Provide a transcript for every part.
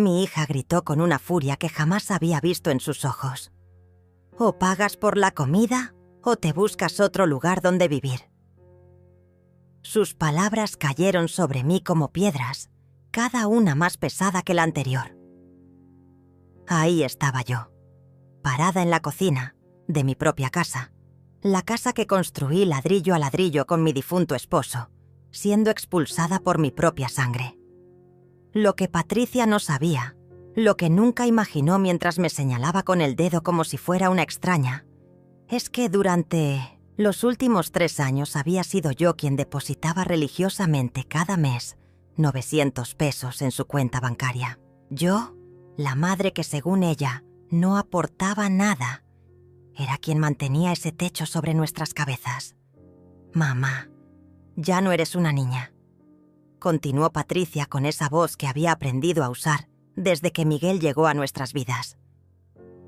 Mi hija gritó con una furia que jamás había visto en sus ojos. «O pagas por la comida o te buscas otro lugar donde vivir». Sus palabras cayeron sobre mí como piedras, cada una más pesada que la anterior. Ahí estaba yo, parada en la cocina de mi propia casa, la casa que construí ladrillo a ladrillo con mi difunto esposo, siendo expulsada por mi propia sangre. Lo que Patricia no sabía, lo que nunca imaginó mientras me señalaba con el dedo como si fuera una extraña, es que durante los últimos 3 años había sido yo quien depositaba religiosamente cada mes 900 pesos en su cuenta bancaria. Yo, la madre que según ella no aportaba nada, era quien mantenía ese techo sobre nuestras cabezas. «Mamá, ya no eres una niña», continuó Patricia con esa voz que había aprendido a usar desde que Miguel llegó a nuestras vidas.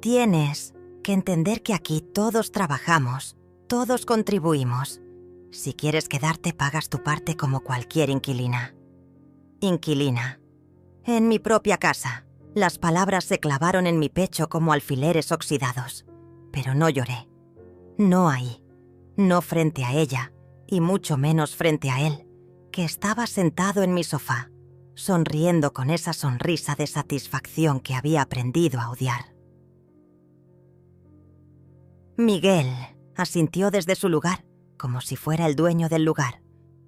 «Tienes que entender que aquí todos trabajamos, todos contribuimos. Si quieres quedarte, pagas tu parte como cualquier inquilina». Inquilina. En mi propia casa. Las palabras se clavaron en mi pecho como alfileres oxidados. Pero no lloré. No ahí. No frente a ella, y mucho menos frente a él, que estaba sentado en mi sofá, sonriendo con esa sonrisa de satisfacción que había aprendido a odiar. Miguel asintió desde su lugar, como si fuera el dueño del lugar,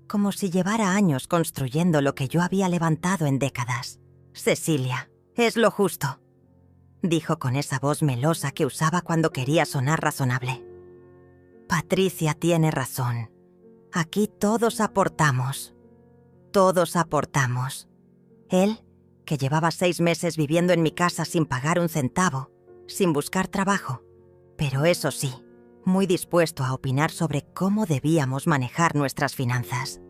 como si llevara años construyendo lo que yo había levantado en décadas. «Cecilia, es lo justo», dijo con esa voz melosa que usaba cuando quería sonar razonable. «Patricia tiene razón. Aquí todos aportamos. Todos aportamos. Él, que llevaba 6 meses viviendo en mi casa sin pagar un centavo, sin buscar trabajo, pero eso sí, muy dispuesto a opinar sobre cómo debíamos manejar nuestras finanzas.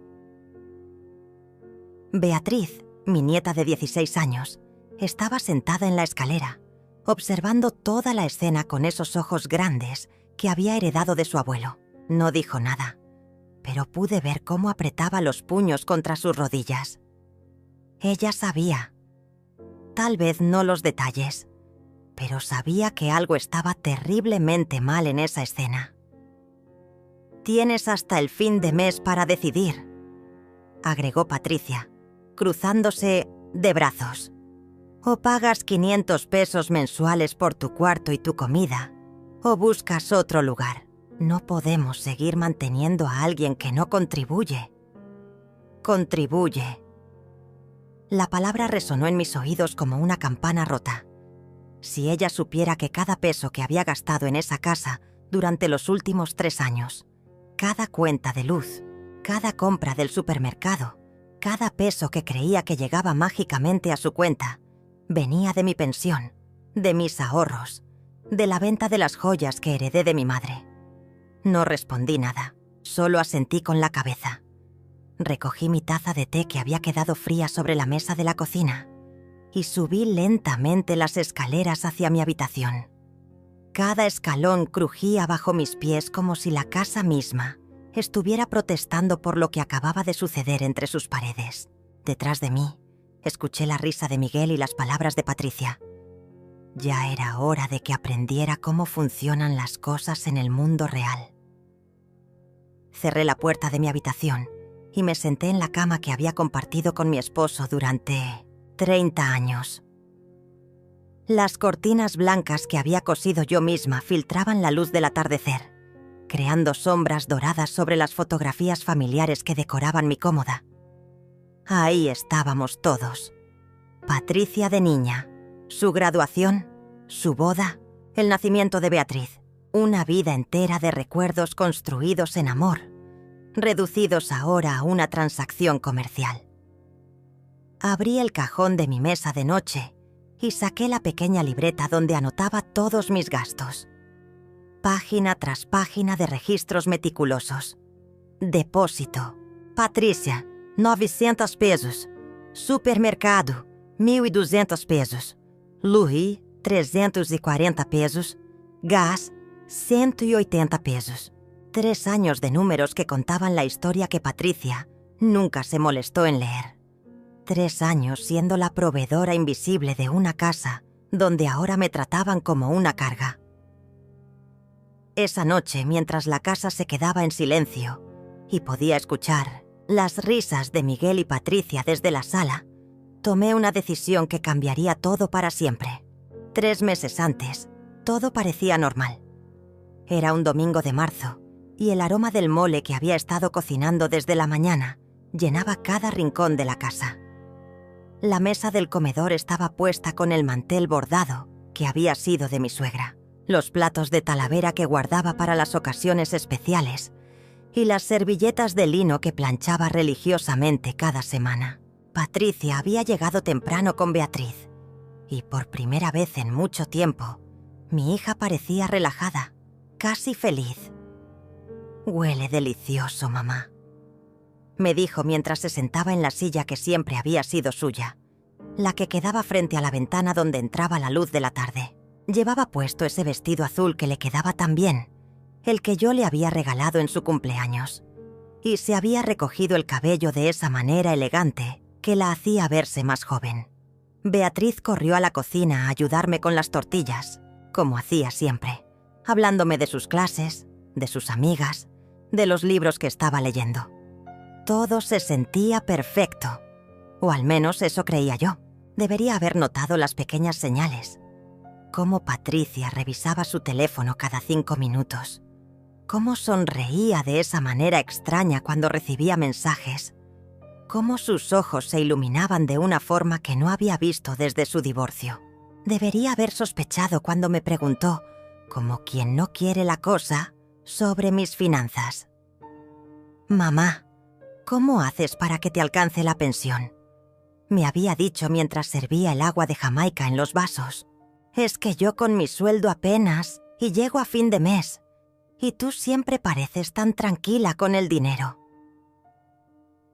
Beatriz, mi nieta de 16 años, estaba sentada en la escalera, observando toda la escena con esos ojos grandes que había heredado de su abuelo. No dijo nada, pero pude ver cómo apretaba los puños contra sus rodillas. Ella sabía, tal vez no los detalles, pero sabía que algo estaba terriblemente mal en esa escena. «Tienes hasta el fin de mes para decidir», agregó Patricia, cruzándose de brazos. «O pagas 500 pesos mensuales por tu cuarto y tu comida, o buscas otro lugar. No podemos seguir manteniendo a alguien que no contribuye». «Contribuye». La palabra resonó en mis oídos como una campana rota. Si ella supiera que cada peso que había gastado en esa casa durante los últimos 3 años, cada cuenta de luz, cada compra del supermercado, cada peso que creía que llegaba mágicamente a su cuenta, venía de mi pensión, de mis ahorros, de la venta de las joyas que heredé de mi madre. No respondí nada, solo asentí con la cabeza. Recogí mi taza de té que había quedado fría sobre la mesa de la cocina y subí lentamente las escaleras hacia mi habitación. Cada escalón crujía bajo mis pies como si la casa misma estuviera protestando por lo que acababa de suceder entre sus paredes. Detrás de mí, escuché la risa de Miguel y las palabras de Patricia. Ya era hora de que aprendiera cómo funcionan las cosas en el mundo real. Cerré la puerta de mi habitación y me senté en la cama que había compartido con mi esposo durante 30 años. Las cortinas blancas que había cosido yo misma filtraban la luz del atardecer, creando sombras doradas sobre las fotografías familiares que decoraban mi cómoda. Ahí estábamos todos. Patricia de niña, su graduación, su boda, el nacimiento de Beatriz, una vida entera de recuerdos construidos en amor, reducidos ahora a una transacción comercial. Abrí el cajón de mi mesa de noche y saqué la pequeña libreta donde anotaba todos mis gastos. Página tras página de registros meticulosos. Depósito. Patricia, 900 pesos. Supermercado, 1.200 pesos. Louis, 340 pesos. Gas, 180 pesos. 3 años de números que contaban la historia que Patricia nunca se molestó en leer. 3 años siendo la proveedora invisible de una casa donde ahora me trataban como una carga. Esa noche, mientras la casa se quedaba en silencio y podía escuchar las risas de Miguel y Patricia desde la sala, tomé una decisión que cambiaría todo para siempre. 3 meses antes, todo parecía normal. Era un domingo de marzo y el aroma del mole que había estado cocinando desde la mañana llenaba cada rincón de la casa. La mesa del comedor estaba puesta con el mantel bordado que había sido de mi suegra, los platos de talavera que guardaba para las ocasiones especiales y las servilletas de lino que planchaba religiosamente cada semana. Patricia había llegado temprano con Beatriz y por primera vez en mucho tiempo, mi hija parecía relajada, casi feliz. «Huele delicioso, mamá», me dijo mientras se sentaba en la silla que siempre había sido suya, la que quedaba frente a la ventana donde entraba la luz de la tarde. Llevaba puesto ese vestido azul que le quedaba tan bien, el que yo le había regalado en su cumpleaños, y se había recogido el cabello de esa manera elegante que la hacía verse más joven. Beatriz corrió a la cocina a ayudarme con las tortillas, como hacía siempre, hablándome de sus clases, de sus amigas, de los libros que estaba leyendo. Todo se sentía perfecto, o al menos eso creía yo. Debería haber notado las pequeñas señales. Cómo Patricia revisaba su teléfono cada 5 minutos. Cómo sonreía de esa manera extraña cuando recibía mensajes. Cómo sus ojos se iluminaban de una forma que no había visto desde su divorcio. Debería haber sospechado cuando me preguntó, como quien no quiere la cosa, sobre mis finanzas. «Mamá, ¿cómo haces para que te alcance la pensión?», me había dicho mientras servía el agua de Jamaica en los vasos. «Es que yo con mi sueldo apenas y llego a fin de mes, y tú siempre pareces tan tranquila con el dinero».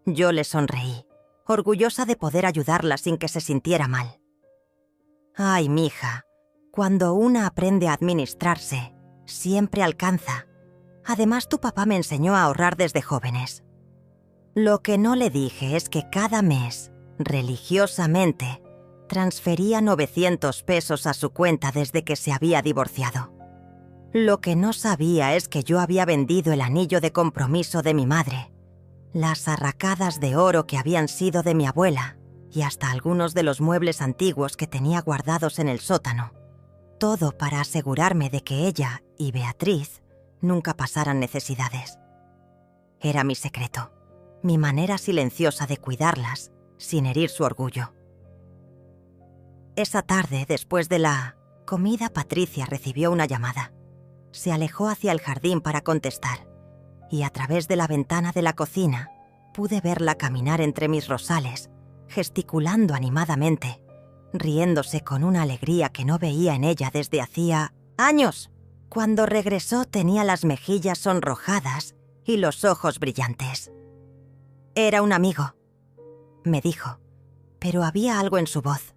Yo le sonreí, orgullosa de poder ayudarla sin que se sintiera mal. «Ay, mija, cuando una aprende a administrarse, siempre alcanza. Además, tu papá me enseñó a ahorrar desde jóvenes». Lo que no le dije es que cada mes, religiosamente, transfería 900 pesos a su cuenta desde que se había divorciado. Lo que no sabía es que yo había vendido el anillo de compromiso de mi madre, las arracadas de oro que habían sido de mi abuela y hasta algunos de los muebles antiguos que tenía guardados en el sótano. Todo para asegurarme de que ella y Beatriz nunca pasaran necesidades. Era mi secreto, mi manera silenciosa de cuidarlas sin herir su orgullo. Esa tarde, después de la comida, Patricia recibió una llamada. Se alejó hacia el jardín para contestar, y a través de la ventana de la cocina pude verla caminar entre mis rosales, gesticulando animadamente, riéndose con una alegría que no veía en ella desde hacía años. Cuando regresó tenía las mejillas sonrojadas y los ojos brillantes. «Era un amigo», me dijo, pero había algo en su voz,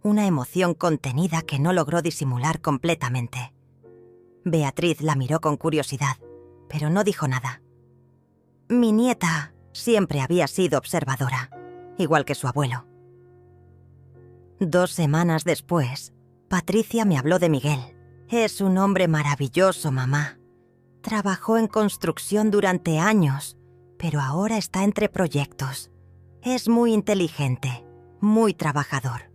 una emoción contenida que no logró disimular completamente. Beatriz la miró con curiosidad, pero no dijo nada. Mi nieta siempre había sido observadora, igual que su abuelo. 2 semanas después, Patricia me habló de Miguel. «Es un hombre maravilloso, mamá. Trabajó en construcción durante años, pero ahora está entre proyectos. Es muy inteligente, muy trabajador».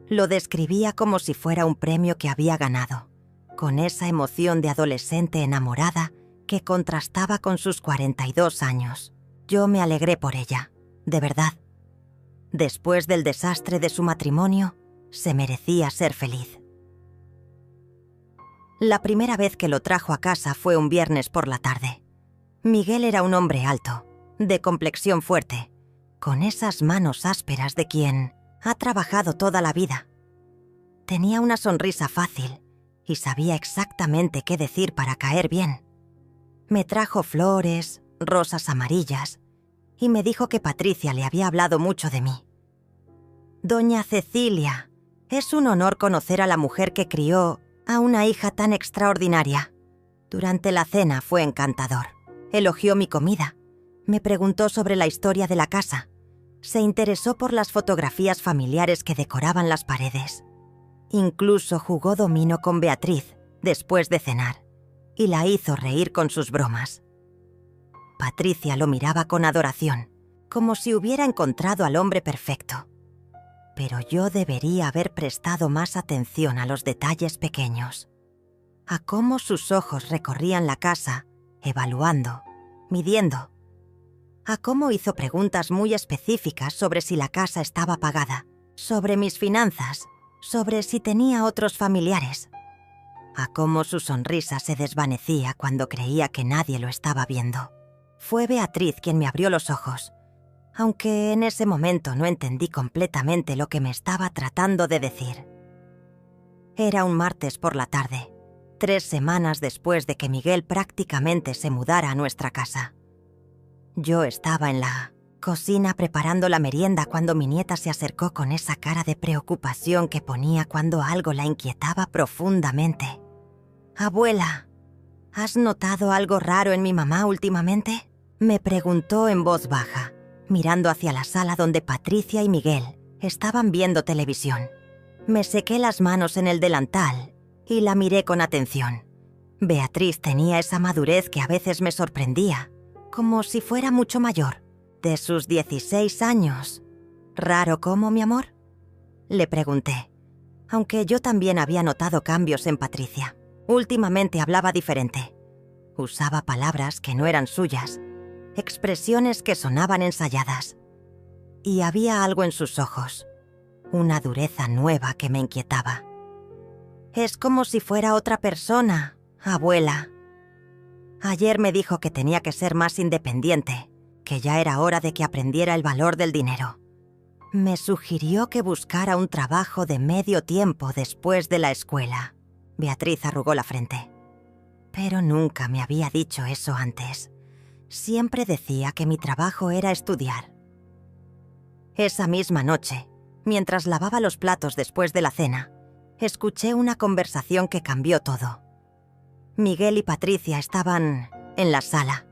Lo describía como si fuera un premio que había ganado, con esa emoción de adolescente enamorada que contrastaba con sus 42 años. Yo me alegré por ella, de verdad. Después del desastre de su matrimonio, se merecía ser feliz. La primera vez que lo trajo a casa fue un viernes por la tarde. Miguel era un hombre alto, de complexión fuerte, con esas manos ásperas de quien ha trabajado toda la vida. Tenía una sonrisa fácil y sabía exactamente qué decir para caer bien. Me trajo flores, rosas amarillas, y me dijo que Patricia le había hablado mucho de mí. «Doña Cecilia, es un honor conocer a la mujer que crió a una hija tan extraordinaria». Durante la cena fue encantador. Elogió mi comida. Me preguntó sobre la historia de la casa. Se interesó por las fotografías familiares que decoraban las paredes. Incluso jugó dominó con Beatriz después de cenar y la hizo reír con sus bromas. Patricia lo miraba con adoración, como si hubiera encontrado al hombre perfecto. Pero yo debería haber prestado más atención a los detalles pequeños, a cómo sus ojos recorrían la casa, evaluando, midiendo, a cómo hizo preguntas muy específicas sobre si la casa estaba pagada, sobre mis finanzas, sobre si tenía otros familiares, a cómo su sonrisa se desvanecía cuando creía que nadie lo estaba viendo. Fue Beatriz quien me abrió los ojos, aunque en ese momento no entendí completamente lo que me estaba tratando de decir. Era un martes por la tarde, 3 semanas después de que Miguel prácticamente se mudara a nuestra casa. Yo estaba en la cocina preparando la merienda cuando mi nieta se acercó con esa cara de preocupación que ponía cuando algo la inquietaba profundamente. «Abuela, ¿has notado algo raro en mi mamá últimamente?», me preguntó en voz baja, mirando hacia la sala donde Patricia y Miguel estaban viendo televisión. Me sequé las manos en el delantal y la miré con atención. Beatriz tenía esa madurez que a veces me sorprendía, como si fuera mucho mayor, de sus 16 años. «¿Raro cómo, mi amor?», le pregunté, aunque yo también había notado cambios en Patricia. Últimamente hablaba diferente. Usaba palabras que no eran suyas, expresiones que sonaban ensayadas. Y había algo en sus ojos, una dureza nueva que me inquietaba. «Es como si fuera otra persona, abuela. Ayer me dijo que tenía que ser más independiente, que ya era hora de que aprendiera el valor del dinero. Me sugirió que buscara un trabajo de medio tiempo después de la escuela». Beatriz arrugó la frente. Pero nunca me había dicho eso antes. Siempre decía que mi trabajo era estudiar. Esa misma noche, mientras lavaba los platos después de la cena, escuché una conversación que cambió todo. Miguel y Patricia estaban en la sala,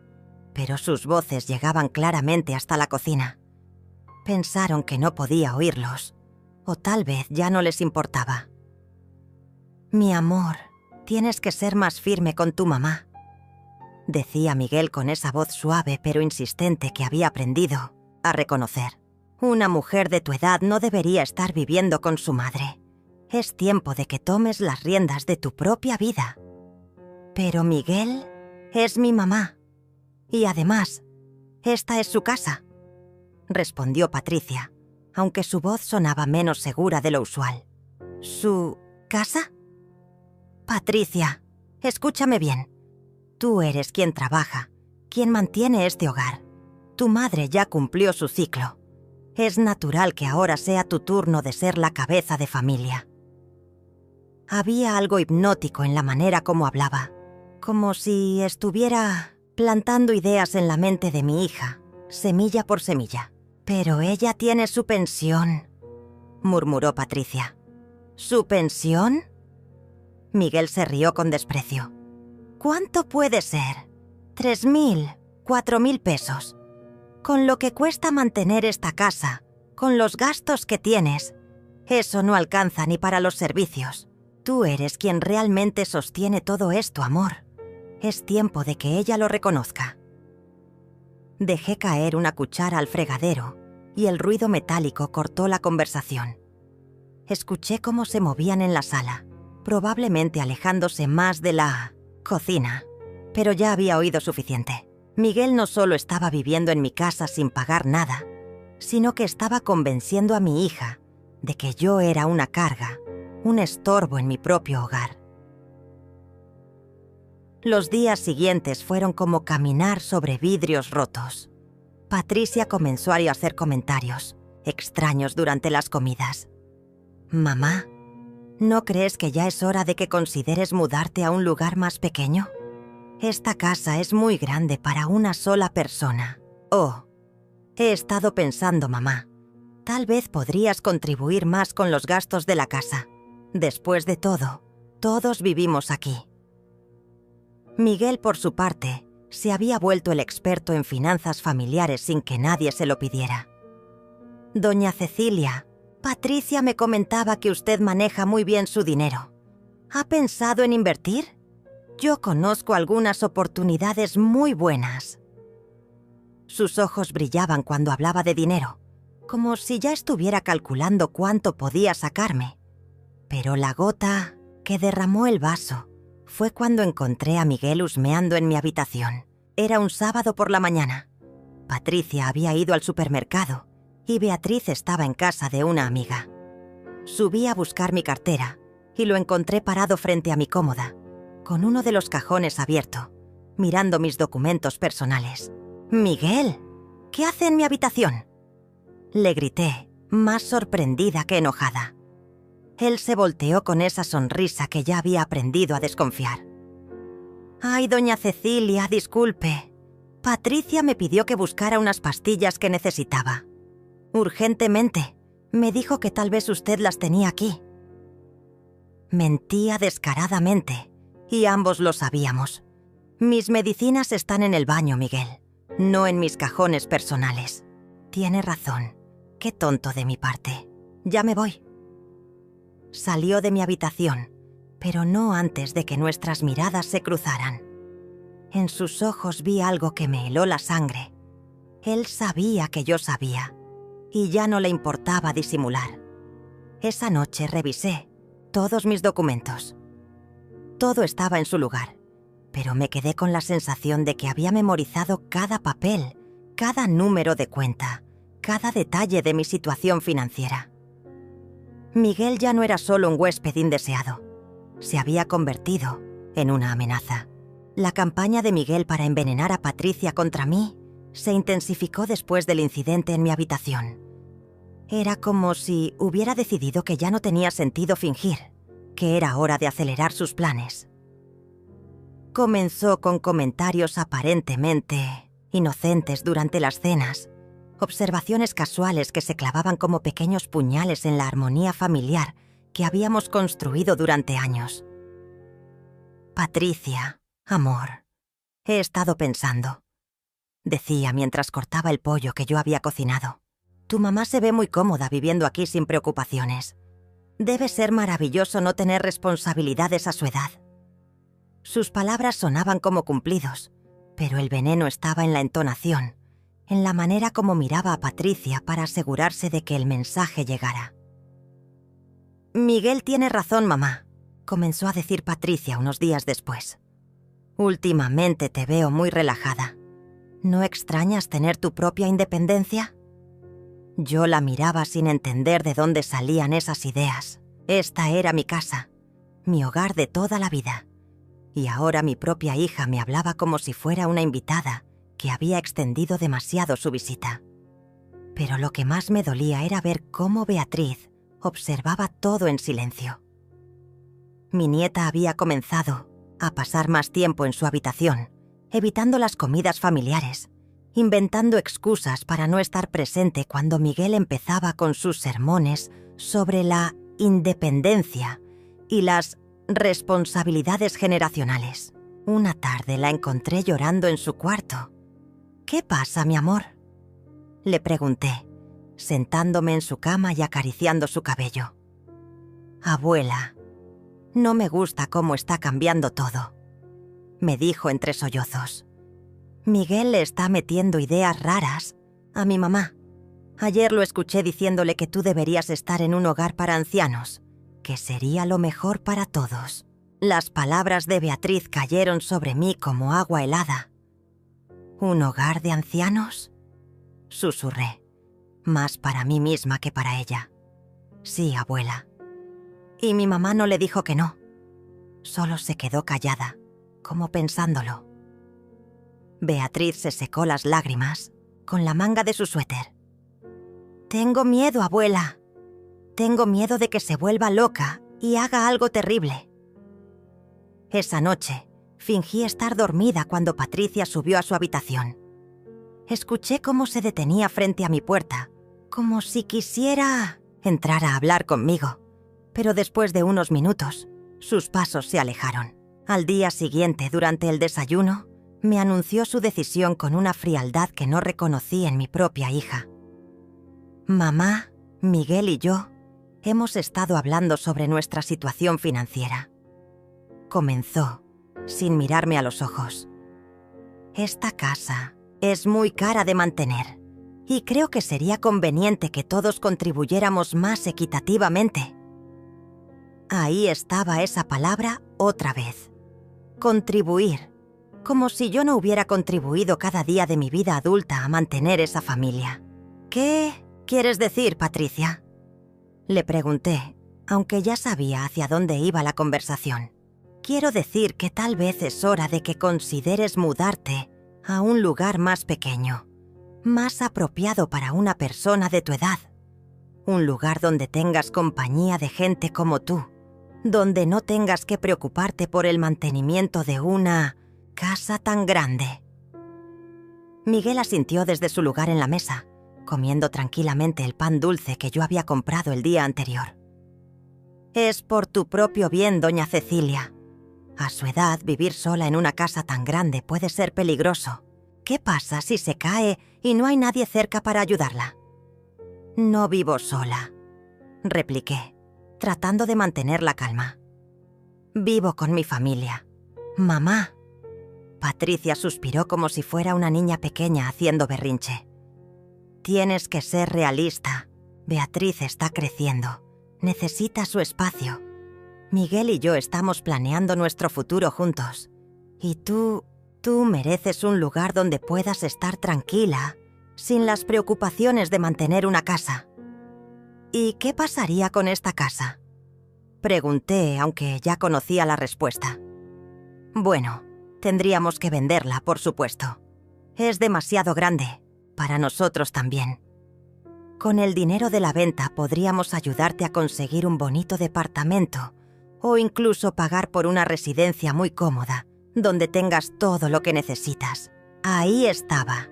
pero sus voces llegaban claramente hasta la cocina. Pensaron que no podía oírlos, o tal vez ya no les importaba. «Mi amor, tienes que ser más firme con tu mamá», decía Miguel con esa voz suave pero insistente que había aprendido a reconocer. «Una mujer de tu edad no debería estar viviendo con su madre. Es tiempo de que tomes las riendas de tu propia vida». «Pero Miguel es mi mamá. Y además, esta es su casa», respondió Patricia, aunque su voz sonaba menos segura de lo usual. «¿Su casa? Patricia, escúchame bien. Tú eres quien trabaja, quien mantiene este hogar. Tu madre ya cumplió su ciclo. Es natural que ahora sea tu turno de ser la cabeza de familia». Había algo hipnótico en la manera como hablaba, como si estuviera plantando ideas en la mente de mi hija, semilla por semilla. «Pero ella tiene su pensión», murmuró Patricia. «¿Su pensión?». Miguel se rió con desprecio. «¿Cuánto puede ser? 3.000, 4.000 pesos. Con lo que cuesta mantener esta casa, con los gastos que tienes, eso no alcanza ni para los servicios. Tú eres quien realmente sostiene todo esto, amor. Es tiempo de que ella lo reconozca». Dejé caer una cuchara al fregadero y el ruido metálico cortó la conversación. Escuché cómo se movían en la sala, probablemente alejándose más de la cocina, pero ya había oído suficiente. Miguel no solo estaba viviendo en mi casa sin pagar nada, sino que estaba convenciendo a mi hija de que yo era una carga, un estorbo en mi propio hogar. Los días siguientes fueron como caminar sobre vidrios rotos. Patricia comenzó a hacer comentarios extraños durante las comidas. «Mamá, ¿no crees que ya es hora de que consideres mudarte a un lugar más pequeño? Esta casa es muy grande para una sola persona». «Oh, he estado pensando, mamá. Tal vez podrías contribuir más con los gastos de la casa. Después de todo, todos vivimos aquí». Miguel, por su parte, se había vuelto el experto en finanzas familiares sin que nadie se lo pidiera. Doña Cecilia, Patricia me comentaba que usted maneja muy bien su dinero. ¿Ha pensado en invertir? Yo conozco algunas oportunidades muy buenas. Sus ojos brillaban cuando hablaba de dinero, como si ya estuviera calculando cuánto podía sacarme. Pero la gota que derramó el vaso fue cuando encontré a Miguel husmeando en mi habitación. Era un sábado por la mañana. Patricia había ido al supermercado y Beatriz estaba en casa de una amiga. Subí a buscar mi cartera y lo encontré parado frente a mi cómoda, con uno de los cajones abierto, mirando mis documentos personales. «Miguel, ¿qué hace en mi habitación?», le grité, más sorprendida que enojada. Él se volteó con esa sonrisa que ya había aprendido a desconfiar. «Ay, doña Cecilia, disculpe. Patricia me pidió que buscara unas pastillas que necesitaba. Urgentemente. Me dijo que tal vez usted las tenía aquí». Mentía descaradamente, y ambos lo sabíamos. Mis medicinas están en el baño, Miguel, no en mis cajones personales. Tiene razón. Qué tonto de mi parte. Ya me voy. Salió de mi habitación, pero no antes de que nuestras miradas se cruzaran. En sus ojos vi algo que me heló la sangre. Él sabía que yo sabía, y ya no le importaba disimular. Esa noche revisé todos mis documentos. Todo estaba en su lugar, pero me quedé con la sensación de que había memorizado cada papel, cada número de cuenta, cada detalle de mi situación financiera. Miguel ya no era solo un huésped indeseado. Se había convertido en una amenaza. La campaña de Miguel para envenenar a Patricia contra mí se intensificó después del incidente en mi habitación. Era como si hubiera decidido que ya no tenía sentido fingir, que era hora de acelerar sus planes. Comenzó con comentarios aparentemente inocentes durante las cenas, observaciones casuales que se clavaban como pequeños puñales en la armonía familiar que habíamos construido durante años. «Patricia, amor, he estado pensando», decía mientras cortaba el pollo que yo había cocinado. «Tu mamá se ve muy cómoda viviendo aquí sin preocupaciones. Debe ser maravilloso no tener responsabilidades a su edad». Sus palabras sonaban como cumplidos, pero el veneno estaba en la entonación, en la manera como miraba a Patricia para asegurarse de que el mensaje llegara. «Miguel tiene razón, mamá», comenzó a decir Patricia unos días después. «Últimamente te veo muy relajada. ¿No extrañas tener tu propia independencia?». Yo la miraba sin entender de dónde salían esas ideas. Esta era mi casa, mi hogar de toda la vida. Y ahora mi propia hija me hablaba como si fuera una invitada que había extendido demasiado su visita. Pero lo que más me dolía era ver cómo Beatriz observaba todo en silencio. Mi nieta había comenzado a pasar más tiempo en su habitación, evitando las comidas familiares, inventando excusas para no estar presente cuando Miguel empezaba con sus sermones sobre la independencia y las responsabilidades generacionales. Una tarde la encontré llorando en su cuarto. «¿Qué pasa, mi amor?», le pregunté, sentándome en su cama y acariciando su cabello. «Abuela, no me gusta cómo está cambiando todo», me dijo entre sollozos. «Miguel le está metiendo ideas raras a mi mamá. Ayer lo escuché diciéndole que tú deberías estar en un hogar para ancianos, que sería lo mejor para todos». Las palabras de Beatriz cayeron sobre mí como agua helada. «¿Un hogar de ancianos?», susurré, más para mí misma que para ella. «Sí, abuela». Y mi mamá no le dijo que no. Solo se quedó callada, como pensándolo. Beatriz se secó las lágrimas con la manga de su suéter. «Tengo miedo, abuela. Tengo miedo de que se vuelva loca y haga algo terrible». Esa noche, fingí estar dormida cuando Patricia subió a su habitación. Escuché cómo se detenía frente a mi puerta, como si quisiera entrar a hablar conmigo, pero después de unos minutos, sus pasos se alejaron. Al día siguiente, durante el desayuno, me anunció su decisión con una frialdad que no reconocí en mi propia hija. Mamá, Miguel y yo hemos estado hablando sobre nuestra situación financiera. Comenzó, sin mirarme a los ojos. Esta casa es muy cara de mantener y creo que sería conveniente que todos contribuyéramos más equitativamente. Ahí estaba esa palabra otra vez. Contribuir. Como si yo no hubiera contribuido cada día de mi vida adulta a mantener esa familia. ¿Qué quieres decir, Patricia? Le pregunté, aunque ya sabía hacia dónde iba la conversación. Quiero decir que tal vez es hora de que consideres mudarte a un lugar más pequeño, más apropiado para una persona de tu edad. Un lugar donde tengas compañía de gente como tú, donde no tengas que preocuparte por el mantenimiento de una casa tan grande. Miguel asintió desde su lugar en la mesa, comiendo tranquilamente el pan dulce que yo había comprado el día anterior. Es por tu propio bien, doña Cecilia. A su edad, vivir sola en una casa tan grande puede ser peligroso. ¿Qué pasa si se cae y no hay nadie cerca para ayudarla? No vivo sola, repliqué, tratando de mantener la calma. Vivo con mi familia. Mamá. Patricia suspiró como si fuera una niña pequeña haciendo berrinche. Tienes que ser realista. Beatriz está creciendo. Necesita su espacio. Miguel y yo estamos planeando nuestro futuro juntos. Y tú mereces un lugar donde puedas estar tranquila, sin las preocupaciones de mantener una casa. ¿Y qué pasaría con esta casa? Pregunté, aunque ya conocía la respuesta. Bueno, tendríamos que venderla, por supuesto. Es demasiado grande, para nosotros también. Con el dinero de la venta podríamos ayudarte a conseguir un bonito departamento o incluso pagar por una residencia muy cómoda, donde tengas todo lo que necesitas. Ahí estaba.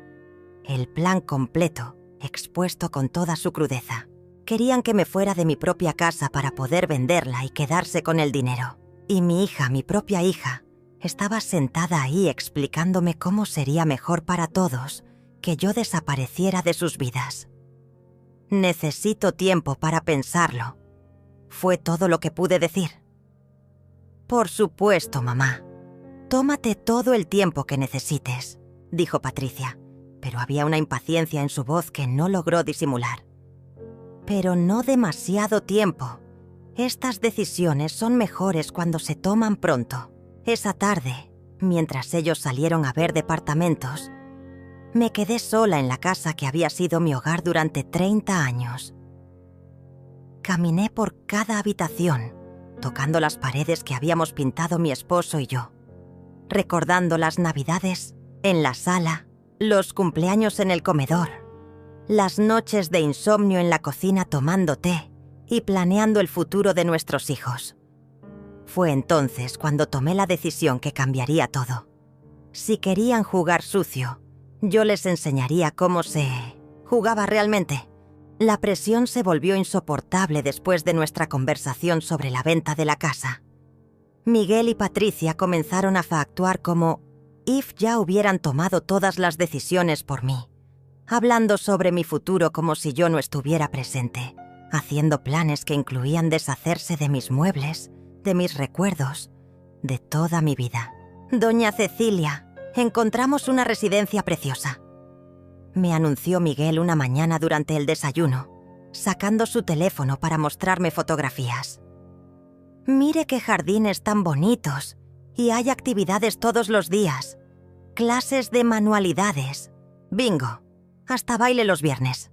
El plan completo, expuesto con toda su crudeza. Querían que me fuera de mi propia casa para poder venderla y quedarse con el dinero. Y mi hija, mi propia hija, estaba sentada ahí explicándome cómo sería mejor para todos que yo desapareciera de sus vidas. Necesito tiempo para pensarlo. Fue todo lo que pude decir. Por supuesto, mamá. Tómate todo el tiempo que necesites, dijo Patricia, pero había una impaciencia en su voz que no logró disimular. Pero no demasiado tiempo. Estas decisiones son mejores cuando se toman pronto. Esa tarde, mientras ellos salieron a ver departamentos, me quedé sola en la casa que había sido mi hogar durante 30 años. Caminé por cada habitación, tocando las paredes que habíamos pintado mi esposo y yo, recordando las Navidades en la sala, los cumpleaños en el comedor, las noches de insomnio en la cocina tomando té y planeando el futuro de nuestros hijos. Fue entonces cuando tomé la decisión que cambiaría todo. Si querían jugar sucio, yo les enseñaría cómo se jugaba realmente. La presión se volvió insoportable después de nuestra conversación sobre la venta de la casa. Miguel y Patricia comenzaron a actuar como if ya hubieran tomado todas las decisiones por mí, hablando sobre mi futuro como si yo no estuviera presente, haciendo planes que incluían deshacerse de mis muebles, de mis recuerdos, de toda mi vida. Doña Cecilia, encontramos una residencia preciosa, me anunció Miguel una mañana durante el desayuno, sacando su teléfono para mostrarme fotografías. Mire qué jardines tan bonitos, y hay actividades todos los días, clases de manualidades, bingo, hasta baile los viernes.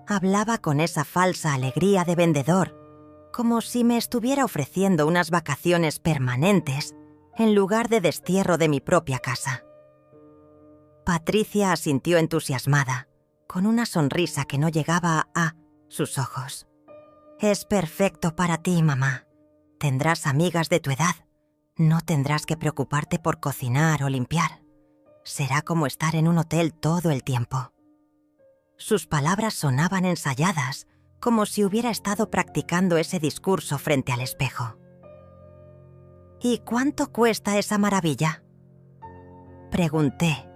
Hablaba con esa falsa alegría de vendedor, como si me estuviera ofreciendo unas vacaciones permanentes en lugar de destierro de mi propia casa. Patricia asintió entusiasmada, con una sonrisa que no llegaba a sus ojos. Es perfecto para ti, mamá. Tendrás amigas de tu edad. No tendrás que preocuparte por cocinar o limpiar. Será como estar en un hotel todo el tiempo. Sus palabras sonaban ensayadas, como si hubiera estado practicando ese discurso frente al espejo. ¿Y cuánto cuesta esa maravilla?, pregunté,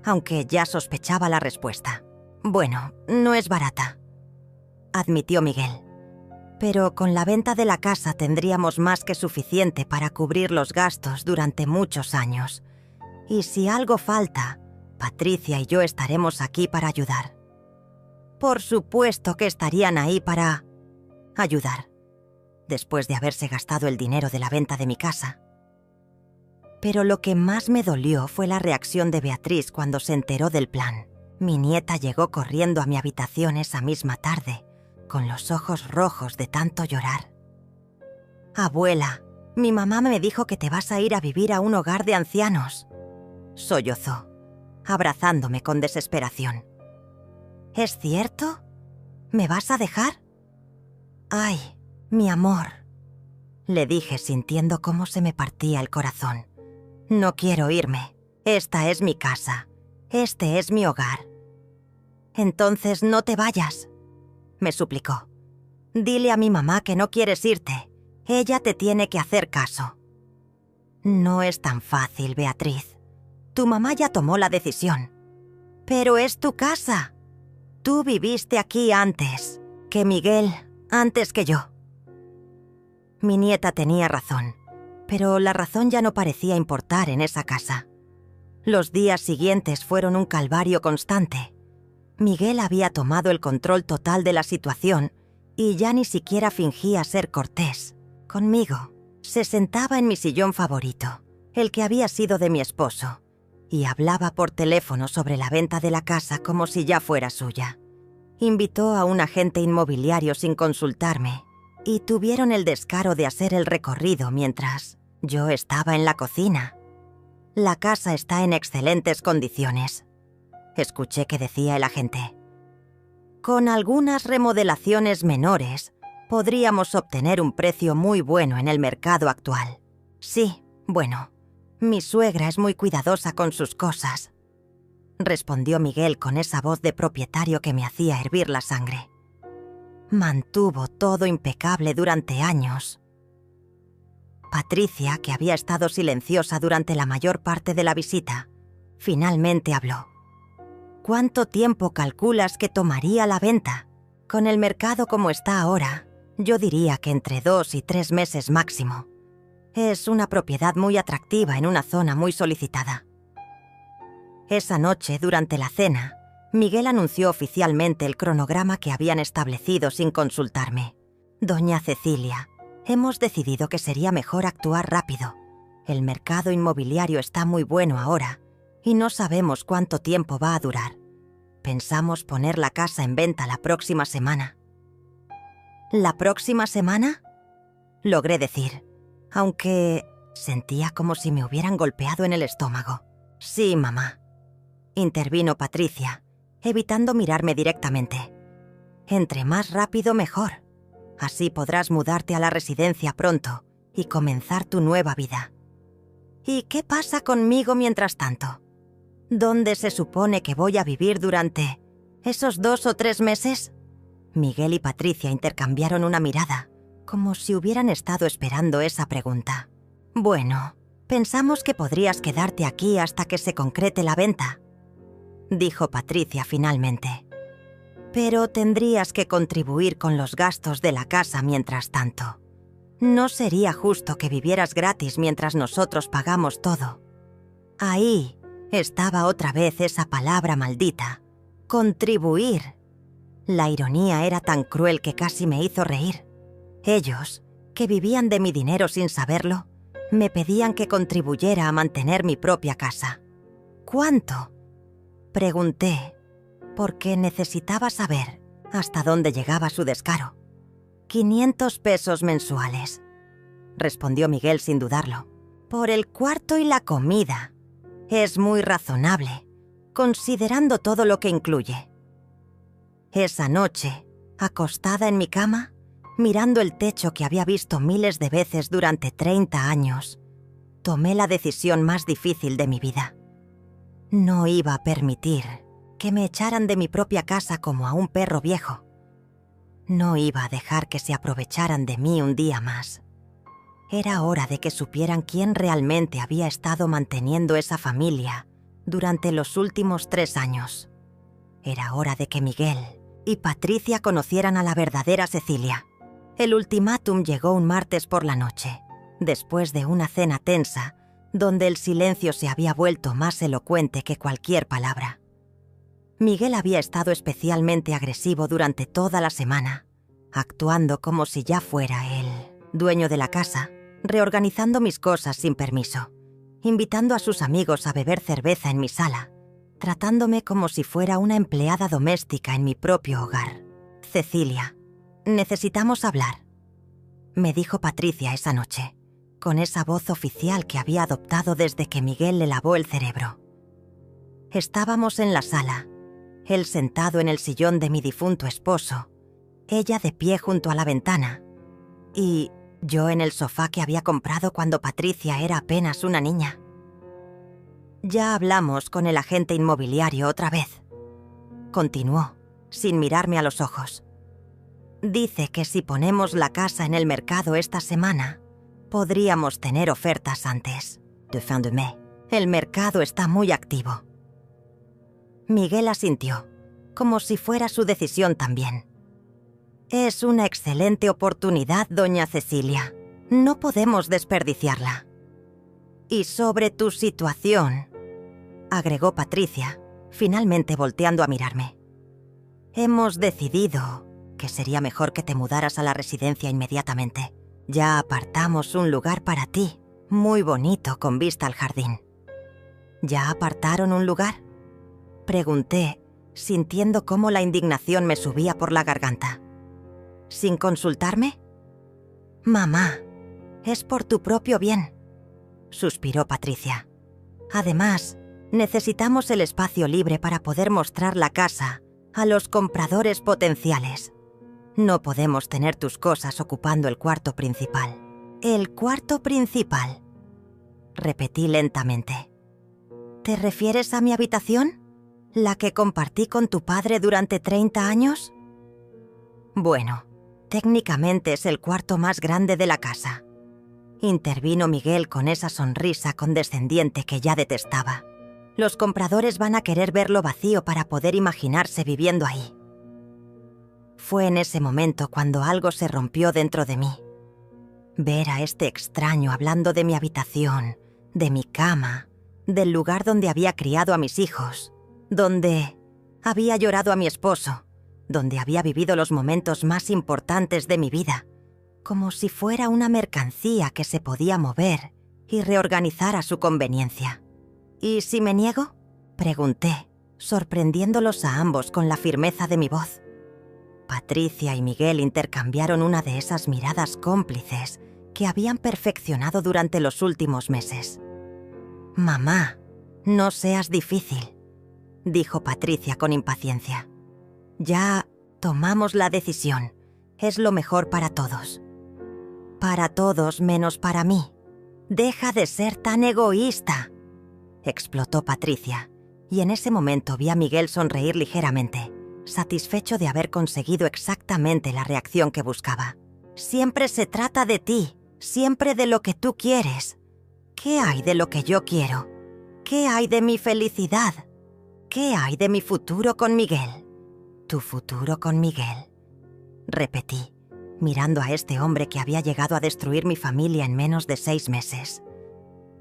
aunque ya sospechaba la respuesta. Bueno, no es barata, admitió Miguel. Pero con la venta de la casa tendríamos más que suficiente para cubrir los gastos durante muchos años. Y si algo falta, Patricia y yo estaremos aquí para ayudar. Por supuesto que estarían ahí para ayudar, después de haberse gastado el dinero de la venta de mi casa. Pero lo que más me dolió fue la reacción de Beatriz cuando se enteró del plan. Mi nieta llegó corriendo a mi habitación esa misma tarde, con los ojos rojos de tanto llorar. «Abuela, mi mamá me dijo que te vas a ir a vivir a un hogar de ancianos», sollozó, abrazándome con desesperación. «¿Es cierto? ¿Me vas a dejar?» «Ay, mi amor», le dije sintiendo cómo se me partía el corazón. «No quiero irme. Esta es mi casa. Este es mi hogar». «Entonces no te vayas», me suplicó. «Dile a mi mamá que no quieres irte. Ella te tiene que hacer caso». «No es tan fácil, Beatriz. Tu mamá ya tomó la decisión. Pero es tu casa. Tú viviste aquí antes que Miguel, antes que yo». Mi nieta tenía razón, pero la razón ya no parecía importar en esa casa. Los días siguientes fueron un calvario constante. Miguel había tomado el control total de la situación y ya ni siquiera fingía ser cortés. Conmigo, se sentaba en mi sillón favorito, el que había sido de mi esposo, y hablaba por teléfono sobre la venta de la casa como si ya fuera suya. Invitó a un agente inmobiliario sin consultarme y tuvieron el descaro de hacer el recorrido mientras yo estaba en la cocina. «La casa está en excelentes condiciones», escuché que decía el agente. «Con algunas remodelaciones menores, podríamos obtener un precio muy bueno en el mercado actual. Sí, bueno, mi suegra es muy cuidadosa con sus cosas», respondió Miguel con esa voz de propietario que me hacía hervir la sangre. «Mantuvo todo impecable durante años». Patricia, que había estado silenciosa durante la mayor parte de la visita, finalmente habló. «¿Cuánto tiempo calculas que tomaría la venta? Con el mercado como está ahora, yo diría que entre 2 y 3 meses máximo. Es una propiedad muy atractiva en una zona muy solicitada». Esa noche, durante la cena, Miguel anunció oficialmente el cronograma que habían establecido sin consultarme. «Doña Cecilia, hemos decidido que sería mejor actuar rápido. El mercado inmobiliario está muy bueno ahora y no sabemos cuánto tiempo va a durar. Pensamos poner la casa en venta la próxima semana». «¿La próxima semana?», logré decir, aunque sentía como si me hubieran golpeado en el estómago. «Sí, mamá», intervino Patricia, evitando mirarme directamente. «Entre más rápido, mejor. Así podrás mudarte a la residencia pronto y comenzar tu nueva vida». «¿Y qué pasa conmigo mientras tanto? ¿Dónde se supone que voy a vivir durante esos 2 o 3 meses?» Miguel y Patricia intercambiaron una mirada, como si hubieran estado esperando esa pregunta. «Bueno, pensamos que podrías quedarte aquí hasta que se concrete la venta», dijo Patricia finalmente. «Pero tendrías que contribuir con los gastos de la casa mientras tanto. No sería justo que vivieras gratis mientras nosotros pagamos todo». Ahí estaba otra vez esa palabra maldita, contribuir. La ironía era tan cruel que casi me hizo reír. Ellos, que vivían de mi dinero sin saberlo, me pedían que contribuyera a mantener mi propia casa. «¿Cuánto?», pregunté, porque necesitaba saber hasta dónde llegaba su descaro. «500 pesos mensuales», respondió Miguel sin dudarlo. «Por el cuarto y la comida. Es muy razonable, considerando todo lo que incluye». Esa noche, acostada en mi cama, mirando el techo que había visto miles de veces durante 30 años, tomé la decisión más difícil de mi vida. No iba a permitir que me echaran de mi propia casa como a un perro viejo. No iba a dejar que se aprovecharan de mí un día más. Era hora de que supieran quién realmente había estado manteniendo esa familia durante los últimos 3 años. Era hora de que Miguel y Patricia conocieran a la verdadera Cecilia. El ultimátum llegó un martes por la noche, después de una cena tensa, donde el silencio se había vuelto más elocuente que cualquier palabra. Miguel había estado especialmente agresivo durante toda la semana, actuando como si ya fuera él, dueño de la casa, reorganizando mis cosas sin permiso, invitando a sus amigos a beber cerveza en mi sala, tratándome como si fuera una empleada doméstica en mi propio hogar. «Cecilia, necesitamos hablar», me dijo Patricia esa noche, con esa voz oficial que había adoptado desde que Miguel le lavó el cerebro. Estábamos en la sala, él sentado en el sillón de mi difunto esposo, ella de pie junto a la ventana, y yo en el sofá que había comprado cuando Patricia era apenas una niña. «Ya hablamos con el agente inmobiliario otra vez», continuó, sin mirarme a los ojos. «Dice que si ponemos la casa en el mercado esta semana, podríamos tener ofertas antes de fin de mes. El mercado está muy activo». Miguel asintió, como si fuera su decisión también. «Es una excelente oportunidad, doña Cecilia. No podemos desperdiciarla». «Y sobre tu situación», agregó Patricia, finalmente volteando a mirarme. «Hemos decidido que sería mejor que te mudaras a la residencia inmediatamente. Ya apartamos un lugar para ti, muy bonito con vista al jardín». «¿Ya apartaron un lugar?», pregunté, sintiendo cómo la indignación me subía por la garganta. «¿Sin consultarme?». «Mamá, es por tu propio bien», suspiró Patricia. «Además, necesitamos el espacio libre para poder mostrar la casa a los compradores potenciales. No podemos tener tus cosas ocupando el cuarto principal». «¿El cuarto principal?», repetí lentamente. «¿Te refieres a mi habitación? ¿La que compartí con tu padre durante 30 años? Bueno, técnicamente es el cuarto más grande de la casa», intervino Miguel con esa sonrisa condescendiente que ya detestaba. «Los compradores van a querer verlo vacío para poder imaginarse viviendo ahí». Fue en ese momento cuando algo se rompió dentro de mí. Ver a este extraño hablando de mi habitación, de mi cama, del lugar donde había criado a mis hijos, donde había llorado a mi esposo, donde había vivido los momentos más importantes de mi vida, como si fuera una mercancía que se podía mover y reorganizar a su conveniencia. «¿Y si me niego?», pregunté, sorprendiéndolos a ambos con la firmeza de mi voz. Patricia y Miguel intercambiaron una de esas miradas cómplices que habían perfeccionado durante los últimos meses. «Mamá, no seas difícil», dijo Patricia con impaciencia. «Ya tomamos la decisión. Es lo mejor para todos». «Para todos menos para mí. Deja de ser tan egoísta», explotó Patricia, y en ese momento vi a Miguel sonreír ligeramente, satisfecho de haber conseguido exactamente la reacción que buscaba. «Siempre se trata de ti, siempre de lo que tú quieres. ¿Qué hay de lo que yo quiero? ¿Qué hay de mi felicidad? ¿Qué hay de mi futuro con Miguel?». «¿Tu futuro con Miguel?», repetí, mirando a este hombre que había llegado a destruir mi familia en menos de 6 meses.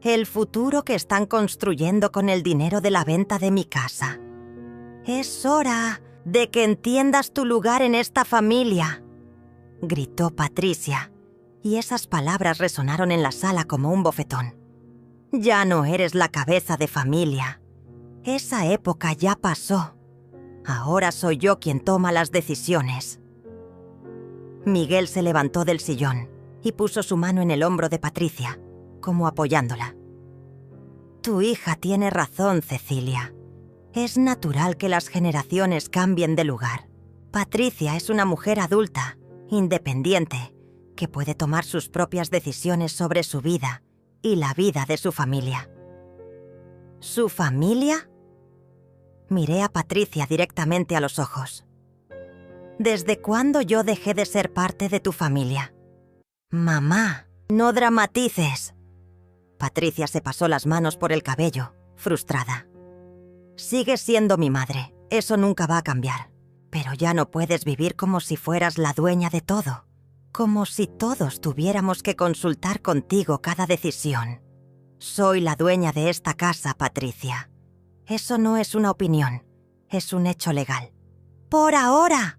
«El futuro que están construyendo con el dinero de la venta de mi casa. Es hora de que entiendas tu lugar en esta familia», gritó Patricia, y esas palabras resonaron en la sala como un bofetón. «Ya no eres la cabeza de familia. Esa época ya pasó. Ahora soy yo quien toma las decisiones». Miguel se levantó del sillón y puso su mano en el hombro de Patricia, como apoyándola. «Tu hija tiene razón, Cecilia. Es natural que las generaciones cambien de lugar. Patricia es una mujer adulta, independiente, que puede tomar sus propias decisiones sobre su vida y la vida de su familia». «¿Su familia?». Miré a Patricia directamente a los ojos. «¿Desde cuándo yo dejé de ser parte de tu familia?». «Mamá, no dramatices». Patricia se pasó las manos por el cabello, frustrada. «Sigues siendo mi madre, Eso nunca va a cambiar. Pero ya no puedes vivir como si fueras la dueña de todo. Como si todos tuviéramos que consultar contigo cada decisión. Soy la dueña de esta casa, Patricia. Eso no es una opinión, es un hecho legal. ¡Por ahora!,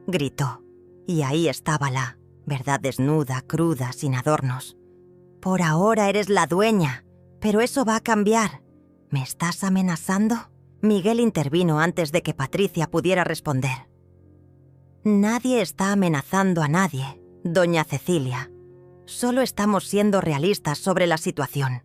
gritó. Y ahí estaba la verdad desnuda, cruda, sin adornos. Por ahora eres la dueña, pero eso va a cambiar. ¿Me estás amenazando? Miguel intervino antes de que Patricia pudiera responder. Nadie está amenazando a nadie, doña Cecilia. Solo estamos siendo realistas sobre la situación.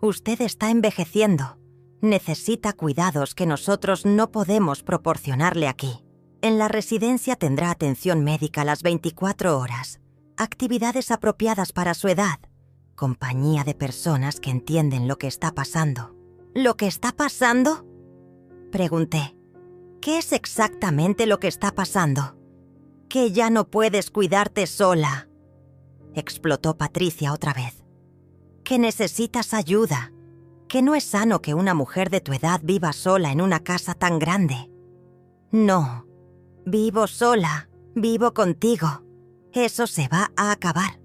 Usted está envejeciendo. Necesita cuidados que nosotros no podemos proporcionarle aquí. En la residencia tendrá atención médica las 24 horas, actividades apropiadas para su edad, compañía de personas que entienden lo que está pasando. ¿Lo que está pasando?, pregunté. ¿Qué es exactamente lo que está pasando? Que ya no puedes cuidarte sola, explotó Patricia otra vez. Que necesitas ayuda, que no es sano que una mujer de tu edad viva sola en una casa tan grande. No, vivo sola, vivo contigo. Eso se va a acabar.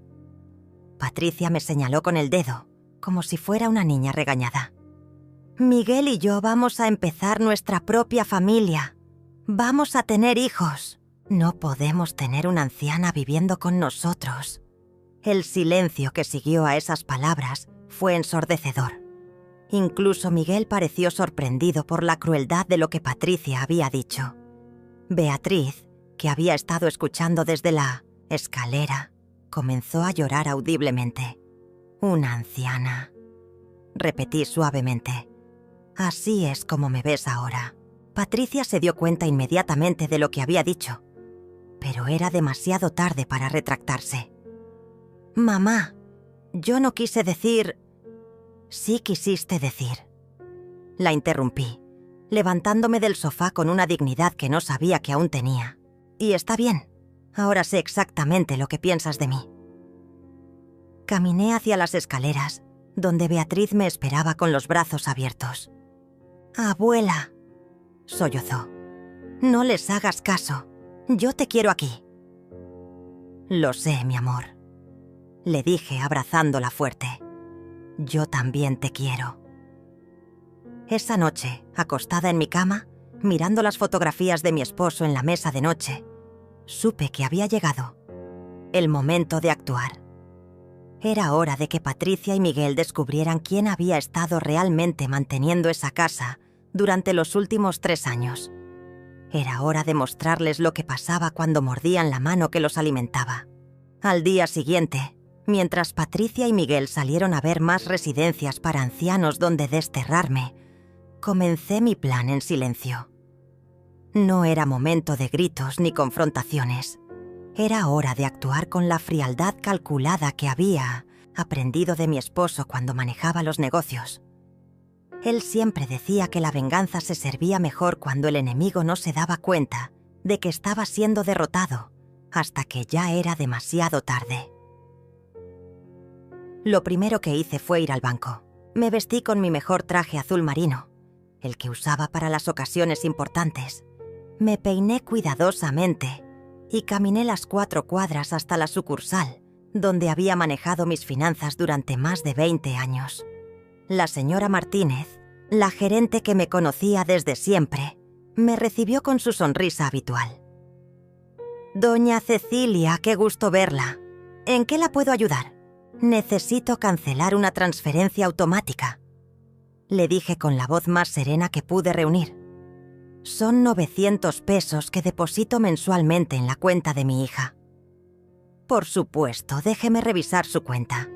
Patricia me señaló con el dedo, como si fuera una niña regañada. Miguel y yo vamos a empezar nuestra propia familia. Vamos a tener hijos. No podemos tener una anciana viviendo con nosotros. El silencio que siguió a esas palabras fue ensordecedor. Incluso Miguel pareció sorprendido por la crueldad de lo que Patricia había dicho. Beatriz, que había estado escuchando desde la escalera, comenzó a llorar audiblemente. «Una anciana», repetí suavemente. «Así es como me ves ahora». Patricia se dio cuenta inmediatamente de lo que había dicho, pero era demasiado tarde para retractarse. «Mamá, yo no quise decir...» «Sí quisiste decir», la interrumpí, levantándome del sofá con una dignidad que no sabía que aún tenía. «Y está bien, ahora sé exactamente lo que piensas de mí». Caminé hacia las escaleras, donde Beatriz me esperaba con los brazos abiertos. «Abuela», sollozó, «no les hagas caso. Yo te quiero aquí». «Lo sé, mi amor», le dije abrazándola fuerte. «Yo también te quiero». Esa noche, acostada en mi cama, mirando las fotografías de mi esposo en la mesa de noche, supe que había llegado el momento de actuar. Era hora de que Patricia y Miguel descubrieran quién había estado realmente manteniendo esa casa durante los últimos 3 años. Era hora de mostrarles lo que pasaba cuando mordían la mano que los alimentaba. Al día siguiente, mientras Patricia y Miguel salieron a ver más residencias para ancianos donde desterrarme, comencé mi plan en silencio. No era momento de gritos ni confrontaciones. Era hora de actuar con la frialdad calculada que había aprendido de mi esposo cuando manejaba los negocios. Él siempre decía que la venganza se servía mejor cuando el enemigo no se daba cuenta de que estaba siendo derrotado, hasta que ya era demasiado tarde. Lo primero que hice fue ir al banco. Me vestí con mi mejor traje azul marino, el que usaba para las ocasiones importantes. Me peiné cuidadosamente y caminé las 4 cuadras hasta la sucursal, donde había manejado mis finanzas durante más de 20 años. La señora Martínez, la gerente que me conocía desde siempre, me recibió con su sonrisa habitual. «Doña Cecilia, qué gusto verla. ¿En qué la puedo ayudar? Necesito cancelar una transferencia automática», le dije con la voz más serena que pude reunir. «Son 900 pesos que deposito mensualmente en la cuenta de mi hija». «Por supuesto, déjeme revisar su cuenta».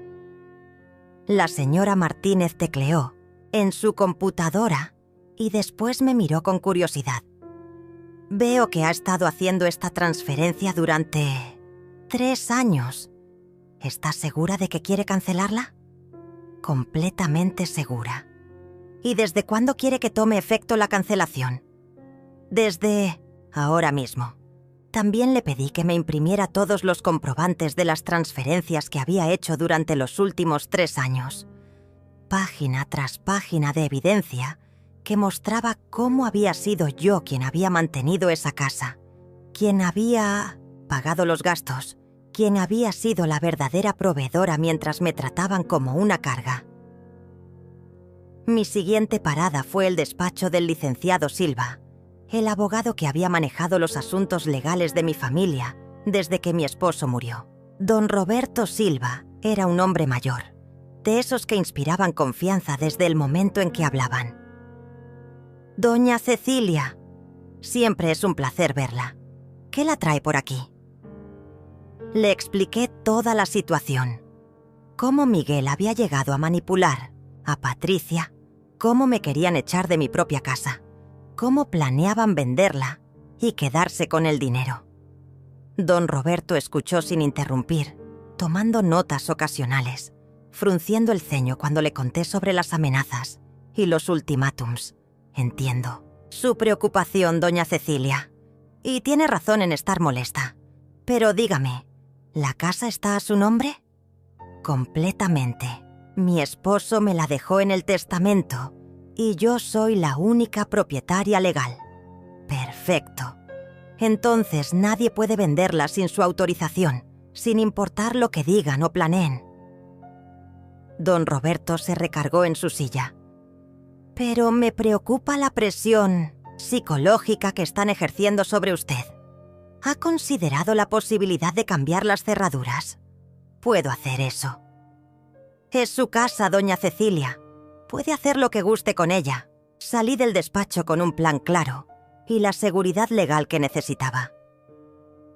La señora Martínez tecleó en su computadora y después me miró con curiosidad. «Veo que ha estado haciendo esta transferencia durante 3 años. ¿Estás segura de que quiere cancelarla?» «Completamente segura». «¿Y desde cuándo quiere que tome efecto la cancelación?» «Desde ahora mismo». También le pedí que me imprimiera todos los comprobantes de las transferencias que había hecho durante los últimos 3 años. Página tras página de evidencia que mostraba cómo había sido yo quien había mantenido esa casa, quien había pagado los gastos, quien había sido la verdadera proveedora mientras me trataban como una carga. Mi siguiente parada fue el despacho del licenciado Silva, el abogado que había manejado los asuntos legales de mi familia desde que mi esposo murió. Don Roberto Silva era un hombre mayor, de esos que inspiraban confianza desde el momento en que hablaban. «Doña Cecilia, siempre es un placer verla. ¿Qué la trae por aquí?» Le expliqué toda la situación. Cómo Miguel había llegado a manipular a Patricia, cómo me querían echar de mi propia casa, cómo planeaban venderla y quedarse con el dinero. Don Roberto escuchó sin interrumpir, tomando notas ocasionales, frunciendo el ceño cuando le conté sobre las amenazas y los ultimátums. Entiendo su preocupación, doña Cecilia, y tiene razón en estar molesta. Pero dígame, ¿la casa está a su nombre? Completamente. Mi esposo me la dejó en el testamento y yo soy la única propietaria legal. Perfecto. Entonces nadie puede venderla sin su autorización, sin importar lo que digan o planeen. Don Roberto se recargó en su silla. Pero me preocupa la presión psicológica que están ejerciendo sobre usted. ¿Ha considerado la posibilidad de cambiar las cerraduras? Puedo hacer eso. Es su casa, doña Cecilia. Puede hacer lo que guste con ella. Salí del despacho con un plan claro y la seguridad legal que necesitaba.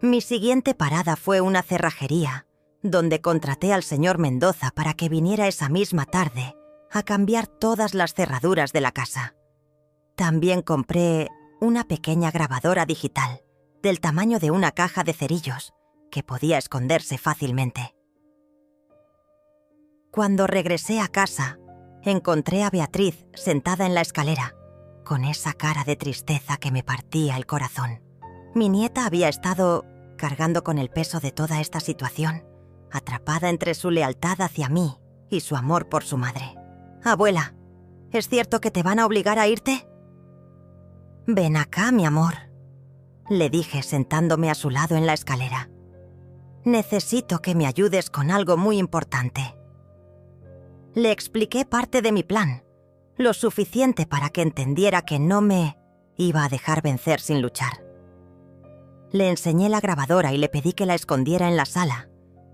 Mi siguiente parada fue una cerrajería, donde contraté al señor Mendoza para que viniera esa misma tarde a cambiar todas las cerraduras de la casa. También compré una pequeña grabadora digital, del tamaño de una caja de cerillos, que podía esconderse fácilmente. Cuando regresé a casa, encontré a Beatriz sentada en la escalera, con esa cara de tristeza que me partía el corazón. Mi nieta había estado cargando con el peso de toda esta situación, atrapada entre su lealtad hacia mí y su amor por su madre. «Abuela, ¿es cierto que te van a obligar a irte?» «Ven acá, mi amor», le dije sentándome a su lado en la escalera. «Necesito que me ayudes con algo muy importante». Le expliqué parte de mi plan, lo suficiente para que entendiera que no me iba a dejar vencer sin luchar. Le enseñé la grabadora y le pedí que la escondiera en la sala,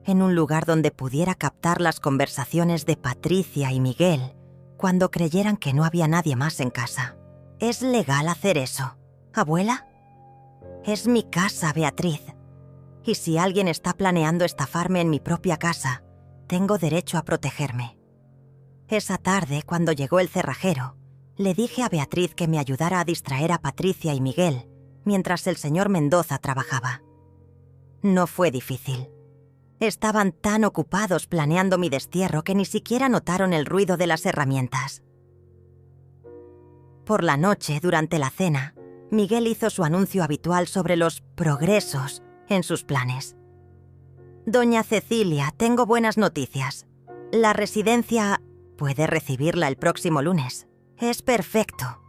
en un lugar donde pudiera captar las conversaciones de Patricia y Miguel cuando creyeran que no había nadie más en casa. ¿Es legal hacer eso, abuela? Es mi casa, Beatriz. Y si alguien está planeando estafarme en mi propia casa, tengo derecho a protegerme. Esa tarde, cuando llegó el cerrajero, le dije a Beatriz que me ayudara a distraer a Patricia y Miguel mientras el señor Mendoza trabajaba. No fue difícil. Estaban tan ocupados planeando mi destierro que ni siquiera notaron el ruido de las herramientas. Por la noche, durante la cena, Miguel hizo su anuncio habitual sobre los progresos en sus planes. «Doña Cecilia, tengo buenas noticias. La residencia puede recibirla el próximo lunes. Es perfecto,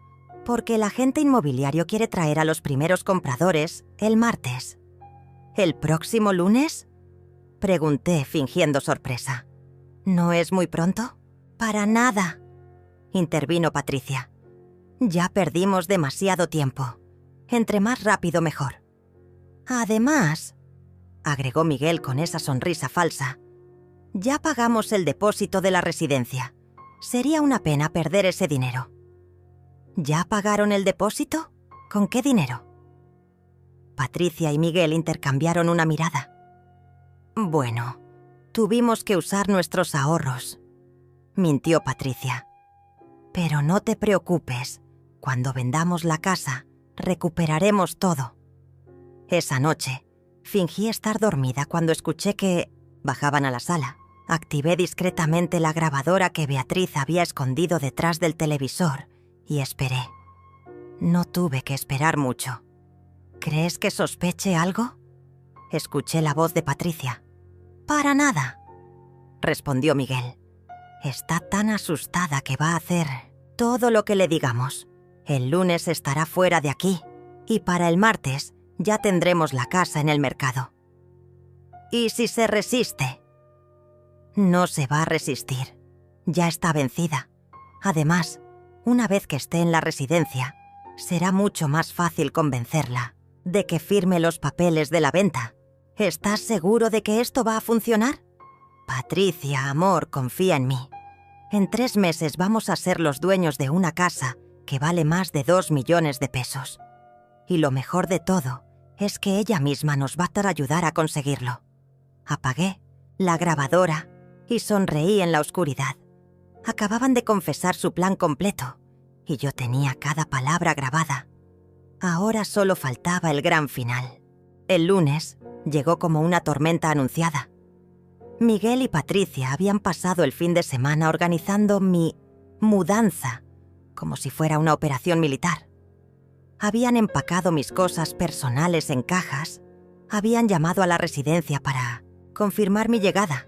porque el agente inmobiliario quiere traer a los primeros compradores el martes». «¿El próximo lunes?», pregunté fingiendo sorpresa. «¿No es muy pronto?» «Para nada», intervino Patricia. «Ya perdimos demasiado tiempo. Entre más rápido mejor. Además», agregó Miguel con esa sonrisa falsa, «ya pagamos el depósito de la residencia. Sería una pena perder ese dinero». «¿Ya pagaron el depósito? ¿Con qué dinero?» Patricia y Miguel intercambiaron una mirada. «Bueno, tuvimos que usar nuestros ahorros», mintió Patricia. «Pero no te preocupes, cuando vendamos la casa, recuperaremos todo». Esa noche, fingí estar dormida cuando escuché que bajaban a la sala. Activé discretamente la grabadora que Beatriz había escondido detrás del televisor y esperé. No tuve que esperar mucho. «¿Crees que sospeche algo?», escuché la voz de Patricia. «Para nada», respondió Miguel. «Está tan asustada que va a hacer todo lo que le digamos. El lunes estará fuera de aquí y para el martes ya tendremos la casa en el mercado. ¿Y si se resiste? No se va a resistir. Ya está vencida. Además, una vez que esté en la residencia, será mucho más fácil convencerla de que firme los papeles de la venta. ¿Estás seguro de que esto va a funcionar? Patricia, amor, confía en mí. En 3 meses vamos a ser los dueños de una casa que vale más de 2 millones de pesos. Y lo mejor de todo es que ella misma nos va a ayudar a conseguirlo. Apagué la grabadora y sonreí en la oscuridad. Acababan de confesar su plan completo y yo tenía cada palabra grabada. Ahora solo faltaba el gran final. El lunes llegó como una tormenta anunciada. Miguel y Patricia habían pasado el fin de semana organizando mi mudanza, como si fuera una operación militar. Habían empacado mis cosas personales en cajas, habían llamado a la residencia para confirmar mi llegada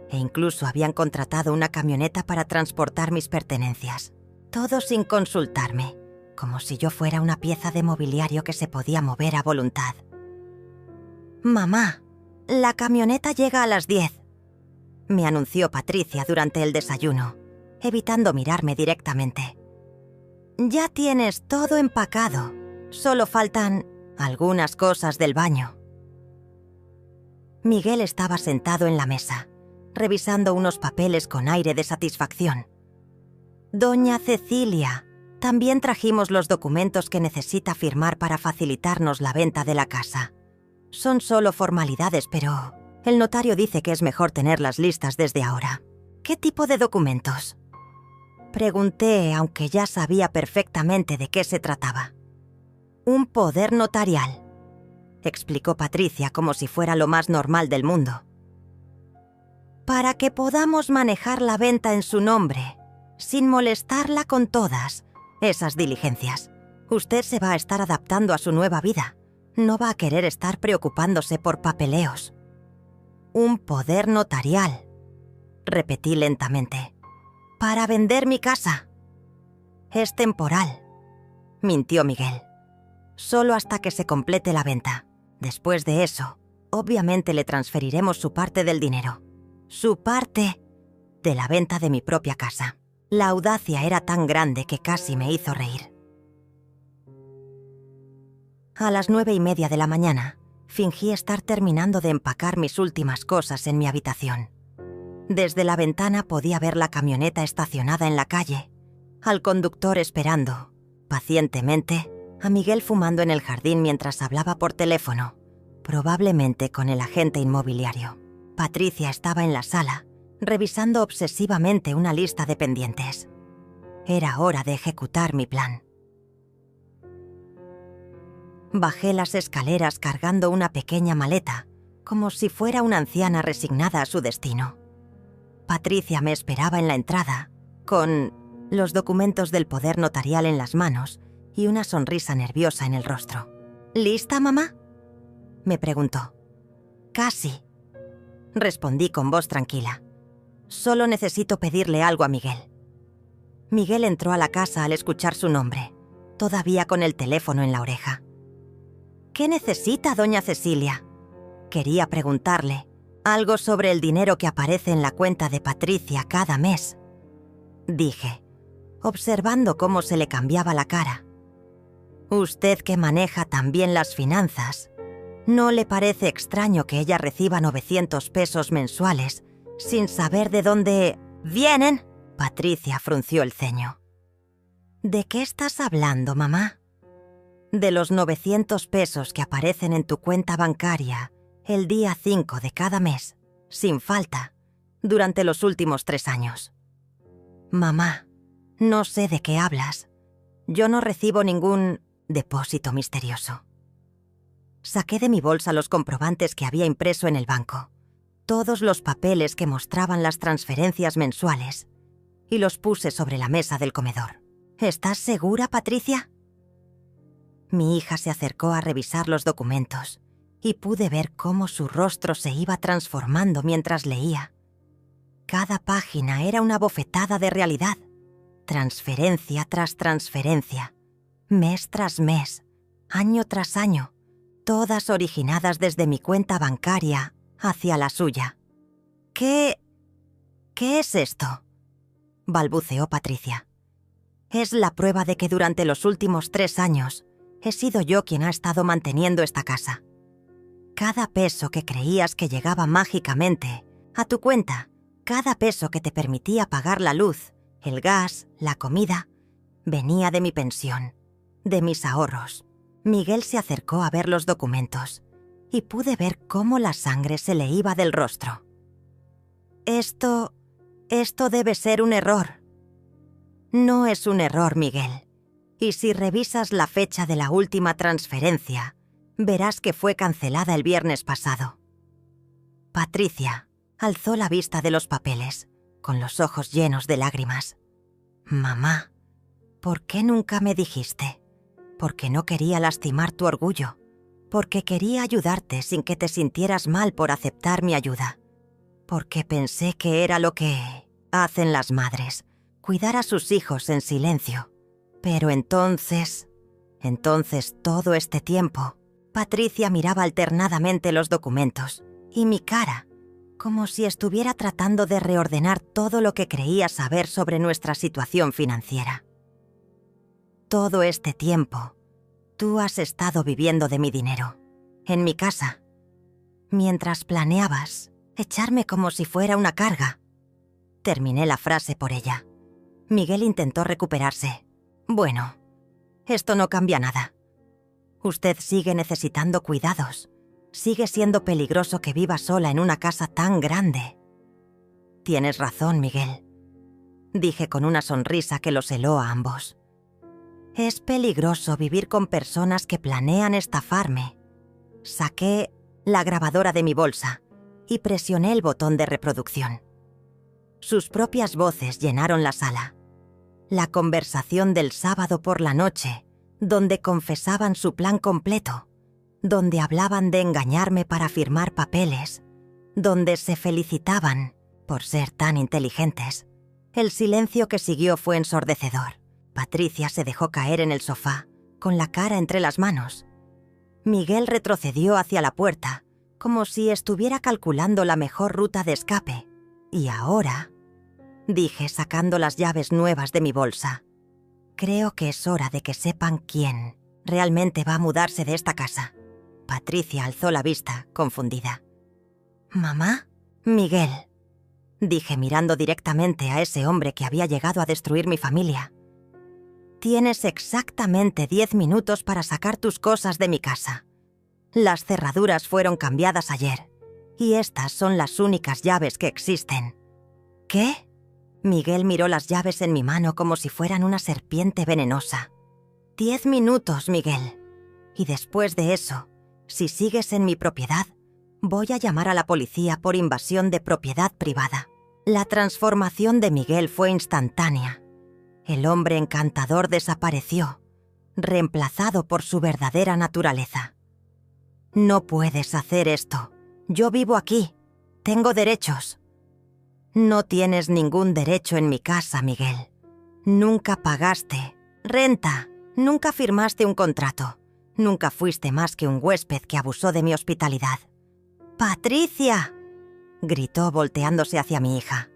e incluso habían contratado una camioneta para transportar mis pertenencias. Todo sin consultarme, como si yo fuera una pieza de mobiliario que se podía mover a voluntad. «Mamá, la camioneta llega a las 10», me anunció Patricia durante el desayuno, evitando mirarme directamente. «Ya tienes todo empacado, solo faltan algunas cosas del baño». Miguel estaba sentado en la mesa, revisando unos papeles con aire de satisfacción. «Doña Cecilia, también trajimos los documentos que necesita firmar para facilitarnos la venta de la casa. Son solo formalidades, pero el notario dice que es mejor tenerlas listas desde ahora». «¿Qué tipo de documentos?», pregunté, aunque ya sabía perfectamente de qué se trataba. «Un poder notarial», explicó Patricia como si fuera lo más normal del mundo. «Para que podamos manejar la venta en su nombre, sin molestarla con todas esas diligencias. Usted se va a estar adaptando a su nueva vida. No va a querer estar preocupándose por papeleos». «Un poder notarial», repetí lentamente. «Para vender mi casa». «Es temporal», mintió Miguel. «Solo hasta que se complete la venta. Después de eso, obviamente le transferiremos su parte del dinero. Su parte de la venta de mi propia casa». La audacia era tan grande que casi me hizo reír. A las 9:30 de la mañana, fingí estar terminando de empacar mis últimas cosas en mi habitación. Desde la ventana podía ver la camioneta estacionada en la calle, al conductor esperando, pacientemente, a Miguel fumando en el jardín mientras hablaba por teléfono, probablemente con el agente inmobiliario. Patricia estaba en la sala, revisando obsesivamente una lista de pendientes. Era hora de ejecutar mi plan. Bajé las escaleras cargando una pequeña maleta, como si fuera una anciana resignada a su destino. Patricia me esperaba en la entrada, con los documentos del poder notarial en las manos y una sonrisa nerviosa en el rostro. «¿Lista, mamá?», me preguntó. «Casi», respondí con voz tranquila. «Solo necesito pedirle algo a Miguel». Miguel entró a la casa al escuchar su nombre, todavía con el teléfono en la oreja. «¿Qué necesita, doña Cecilia?», quería preguntarle. «Algo sobre el dinero que aparece en la cuenta de Patricia cada mes», dije, observando cómo se le cambiaba la cara. «Usted que maneja tan bien las finanzas, ¿no le parece extraño que ella reciba 900 pesos mensuales sin saber de dónde vienen?» Patricia frunció el ceño. «¿De qué estás hablando, mamá?» «De los 900 pesos que aparecen en tu cuenta bancaria el día 5 de cada mes, sin falta, durante los últimos 3 años. «Mamá, no sé de qué hablas. Yo no recibo ningún depósito misterioso». Saqué de mi bolsa los comprobantes que había impreso en el banco, todos los papeles que mostraban las transferencias mensuales, y los puse sobre la mesa del comedor. «¿Estás segura, Patricia?». Mi hija se acercó a revisar los documentos y pude ver cómo su rostro se iba transformando mientras leía. Cada página era una bofetada de realidad, transferencia tras transferencia, mes tras mes, año tras año, todas originadas desde mi cuenta bancaria hacia la suya. ¿Qué es esto?, balbuceó Patricia. Es la prueba de que durante los últimos 3 años he sido yo quien ha estado manteniendo esta casa. Cada peso que creías que llegaba mágicamente a tu cuenta, cada peso que te permitía pagar la luz, el gas, la comida, venía de mi pensión, de mis ahorros. Miguel se acercó a ver los documentos y pude ver cómo la sangre se le iba del rostro. Esto debe ser un error. No es un error, Miguel. Y si revisas la fecha de la última transferencia, verás que fue cancelada el viernes pasado. Patricia alzó la vista de los papeles, con los ojos llenos de lágrimas. Mamá, ¿por qué nunca me dijiste? Porque no quería lastimar tu orgullo, porque quería ayudarte sin que te sintieras mal por aceptar mi ayuda, porque pensé que era lo que hacen las madres, cuidar a sus hijos en silencio. Pero entonces todo este tiempo, Patricia miraba alternadamente los documentos y mi cara, como si estuviera tratando de reordenar todo lo que creía saber sobre nuestra situación financiera. Todo este tiempo, tú has estado viviendo de mi dinero, en mi casa, mientras planeabas echarme como si fuera una carga. Terminé la frase por ella. Miguel intentó recuperarse. Bueno, esto no cambia nada. Usted sigue necesitando cuidados. Sigue siendo peligroso que viva sola en una casa tan grande. Tienes razón, Miguel, dije con una sonrisa que los heló a ambos. Es peligroso vivir con personas que planean estafarme. Saqué la grabadora de mi bolsa y presioné el botón de reproducción. Sus propias voces llenaron la sala. La conversación del sábado por la noche, donde confesaban su plan completo, donde hablaban de engañarme para firmar papeles, donde se felicitaban por ser tan inteligentes. El silencio que siguió fue ensordecedor. Patricia se dejó caer en el sofá, con la cara entre las manos. Miguel retrocedió hacia la puerta, como si estuviera calculando la mejor ruta de escape. Y ahora, dije sacando las llaves nuevas de mi bolsa, creo que es hora de que sepan quién realmente va a mudarse de esta casa. Patricia alzó la vista, confundida. ¿Mamá? Miguel, dije mirando directamente a ese hombre que había llegado a destruir mi familia. Tienes exactamente 10 minutos para sacar tus cosas de mi casa. Las cerraduras fueron cambiadas ayer, y estas son las únicas llaves que existen. ¿Qué? Miguel miró las llaves en mi mano como si fueran una serpiente venenosa. 10 minutos, Miguel. Y después de eso, si sigues en mi propiedad, voy a llamar a la policía por invasión de propiedad privada. La transformación de Miguel fue instantánea. El hombre encantador desapareció, reemplazado por su verdadera naturaleza. No puedes hacer esto. Yo vivo aquí. Tengo derechos. No tienes ningún derecho en mi casa, Miguel. Nunca pagaste renta. Nunca firmaste un contrato. Nunca fuiste más que un huésped que abusó de mi hospitalidad. ¡Patricia!, gritó volteándose hacia mi hija.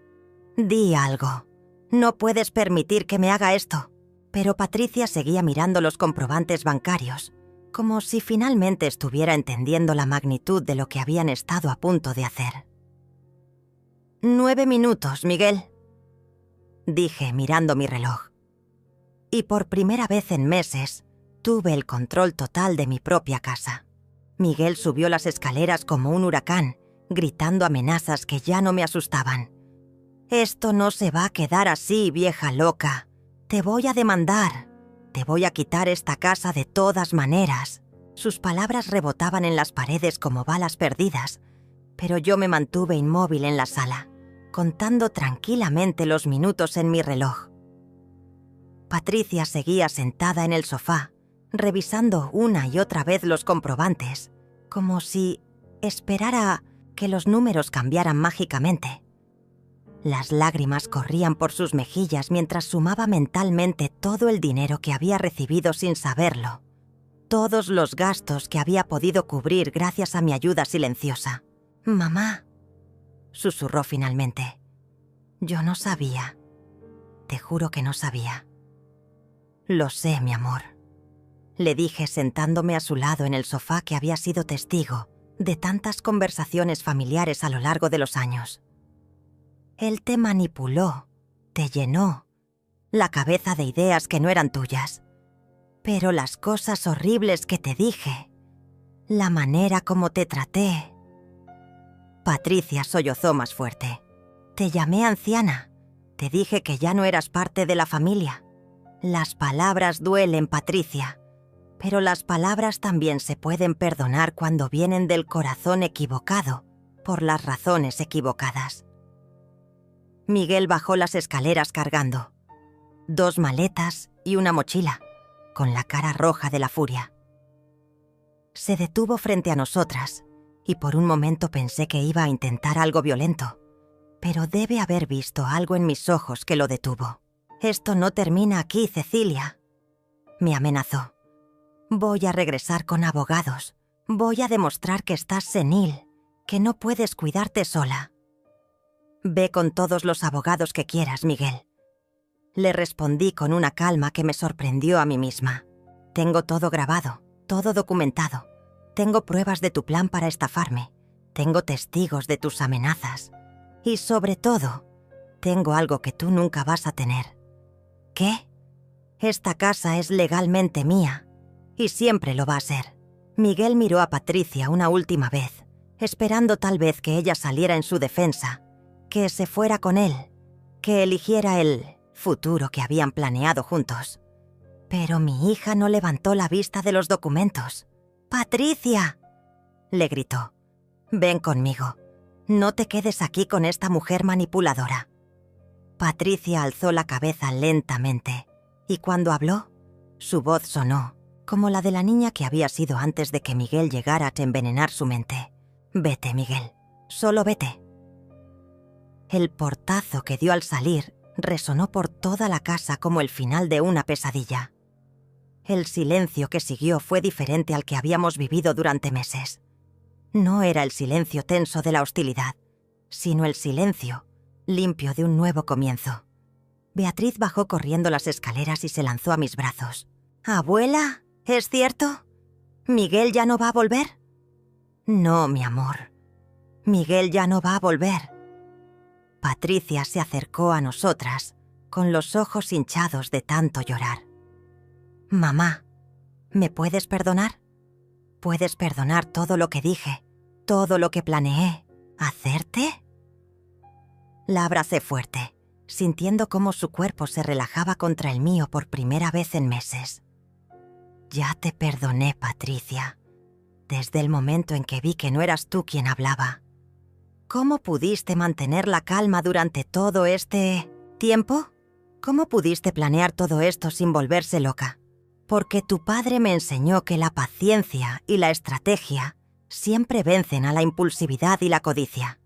Di algo. No puedes permitir que me haga esto. Pero Patricia seguía mirando los comprobantes bancarios, como si finalmente estuviera entendiendo la magnitud de lo que habían estado a punto de hacer. 9 minutos, Miguel, dije mirando mi reloj. Y por primera vez en meses, tuve el control total de mi propia casa. Miguel subió las escaleras como un huracán, gritando amenazas que ya no me asustaban. Esto no se va a quedar así, vieja loca. Te voy a demandar. Te voy a quitar esta casa de todas maneras. Sus palabras rebotaban en las paredes como balas perdidas, pero yo me mantuve inmóvil en la sala, contando tranquilamente los minutos en mi reloj. Patricia seguía sentada en el sofá, revisando una y otra vez los comprobantes, como si esperara que los números cambiaran mágicamente. Las lágrimas corrían por sus mejillas mientras sumaba mentalmente todo el dinero que había recibido sin saberlo. Todos los gastos que había podido cubrir gracias a mi ayuda silenciosa. «Mamá», susurró finalmente. «Yo no sabía. Te juro que no sabía». «Lo sé, mi amor», le dije sentándome a su lado en el sofá que había sido testigo de tantas conversaciones familiares a lo largo de los años. Él te manipuló, te llenó la cabeza de ideas que no eran tuyas. Pero las cosas horribles que te dije, la manera como te traté... Patricia sollozó más fuerte. Te llamé anciana. Te dije que ya no eras parte de la familia. Las palabras duelen, Patricia. Pero las palabras también se pueden perdonar cuando vienen del corazón equivocado, por las razones equivocadas. Miguel bajó las escaleras cargando 2 maletas y una mochila, con la cara roja de la furia. Se detuvo frente a nosotras, y por un momento pensé que iba a intentar algo violento, pero debe haber visto algo en mis ojos que lo detuvo. «Esto no termina aquí, Cecilia», me amenazó. «Voy a regresar con abogados. Voy a demostrar que estás senil, que no puedes cuidarte sola». «Ve con todos los abogados que quieras, Miguel», le respondí con una calma que me sorprendió a mí misma. «Tengo todo grabado, todo documentado. Tengo pruebas de tu plan para estafarme. Tengo testigos de tus amenazas. Y sobre todo, tengo algo que tú nunca vas a tener». «¿Qué?» «Esta casa es legalmente mía, y siempre lo va a ser». Miguel miró a Patricia una última vez, esperando tal vez que ella saliera en su defensa, que se fuera con él, que eligiera el futuro que habían planeado juntos. Pero mi hija no levantó la vista de los documentos. «¡Patricia!», le gritó. «Ven conmigo. No te quedes aquí con esta mujer manipuladora». Patricia alzó la cabeza lentamente, y cuando habló, su voz sonó como la de la niña que había sido antes de que Miguel llegara a envenenar su mente. «Vete, Miguel. Solo vete». El portazo que dio al salir resonó por toda la casa como el final de una pesadilla. El silencio que siguió fue diferente al que habíamos vivido durante meses. No era el silencio tenso de la hostilidad, sino el silencio limpio de un nuevo comienzo. Beatriz bajó corriendo las escaleras y se lanzó a mis brazos. «Abuela, ¿es cierto? ¿Miguel ya no va a volver?» «No, mi amor. Miguel ya no va a volver». Patricia se acercó a nosotras, con los ojos hinchados de tanto llorar. «Mamá, ¿me puedes perdonar? ¿Puedes perdonar todo lo que dije, todo lo que planeé hacerte?» La abracé fuerte, sintiendo cómo su cuerpo se relajaba contra el mío por primera vez en meses. «Ya te perdoné, Patricia, desde el momento en que vi que no eras tú quien hablaba. ¿Cómo pudiste mantener la calma durante todo este tiempo? ¿Cómo pudiste planear todo esto sin volverse loca? Porque tu padre me enseñó que la paciencia y la estrategia siempre vencen a la impulsividad y la codicia.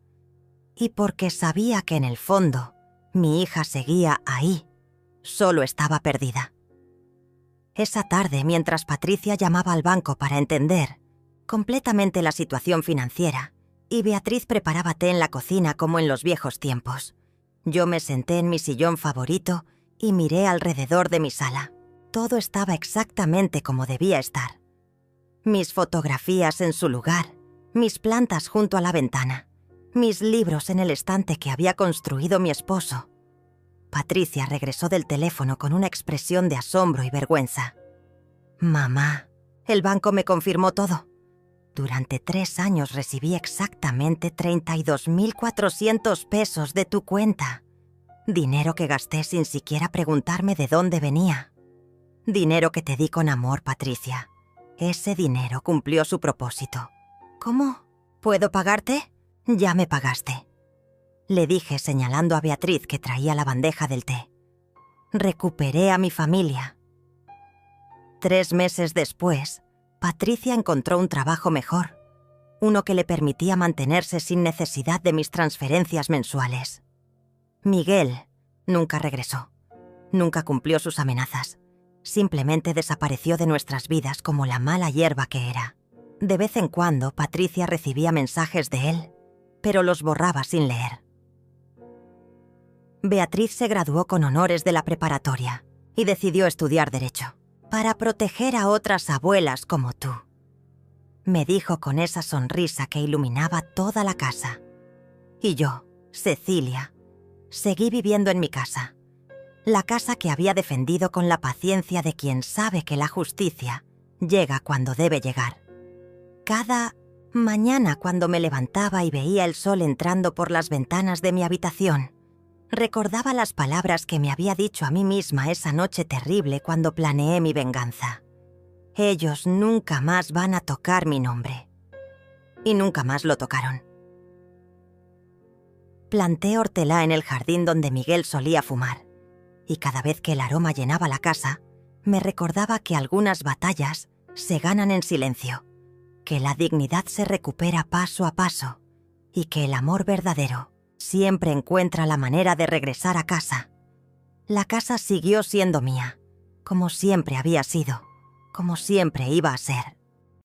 Y porque sabía que en el fondo mi hija seguía ahí, solo estaba perdida». Esa tarde, mientras Patricia llamaba al banco para entender completamente la situación financiera, y Beatriz preparaba té en la cocina como en los viejos tiempos, yo me senté en mi sillón favorito y miré alrededor de mi sala. Todo estaba exactamente como debía estar. Mis fotografías en su lugar, mis plantas junto a la ventana, mis libros en el estante que había construido mi esposo. Patricia regresó del teléfono con una expresión de asombro y vergüenza. «Mamá, el banco me confirmó todo. Durante 3 años recibí exactamente 32.400 pesos de tu cuenta. Dinero que gasté sin siquiera preguntarme de dónde venía. Dinero que te di con amor, Patricia. Ese dinero cumplió su propósito. ¿Cómo? ¿Puedo pagarte? Ya me pagaste», le dije señalando a Beatriz que traía la bandeja del té. «Recuperé a mi familia». 3 meses después, Patricia encontró un trabajo mejor, uno que le permitía mantenerse sin necesidad de mis transferencias mensuales. Miguel nunca regresó. Nunca cumplió sus amenazas. Simplemente desapareció de nuestras vidas como la mala hierba que era. De vez en cuando, Patricia recibía mensajes de él, pero los borraba sin leer. Beatriz se graduó con honores de la preparatoria y decidió estudiar Derecho, para proteger a otras abuelas como tú. Me dijo con esa sonrisa que iluminaba toda la casa. Y yo, Cecilia, seguí viviendo en mi casa. La casa que había defendido con la paciencia de quien sabe que la justicia llega cuando debe llegar. Cada mañana, cuando me levantaba y veía el sol entrando por las ventanas de mi habitación, recordaba las palabras que me había dicho a mí misma esa noche terrible cuando planeé mi venganza. Ellos nunca más van a tocar mi nombre. Y nunca más lo tocaron. Planté hortelã en el jardín donde Miguel solía fumar, y cada vez que el aroma llenaba la casa, me recordaba que algunas batallas se ganan en silencio, que la dignidad se recupera paso a paso, y que el amor verdadero siempre encuentra la manera de regresar a casa. La casa siguió siendo mía, como siempre había sido, como siempre iba a ser.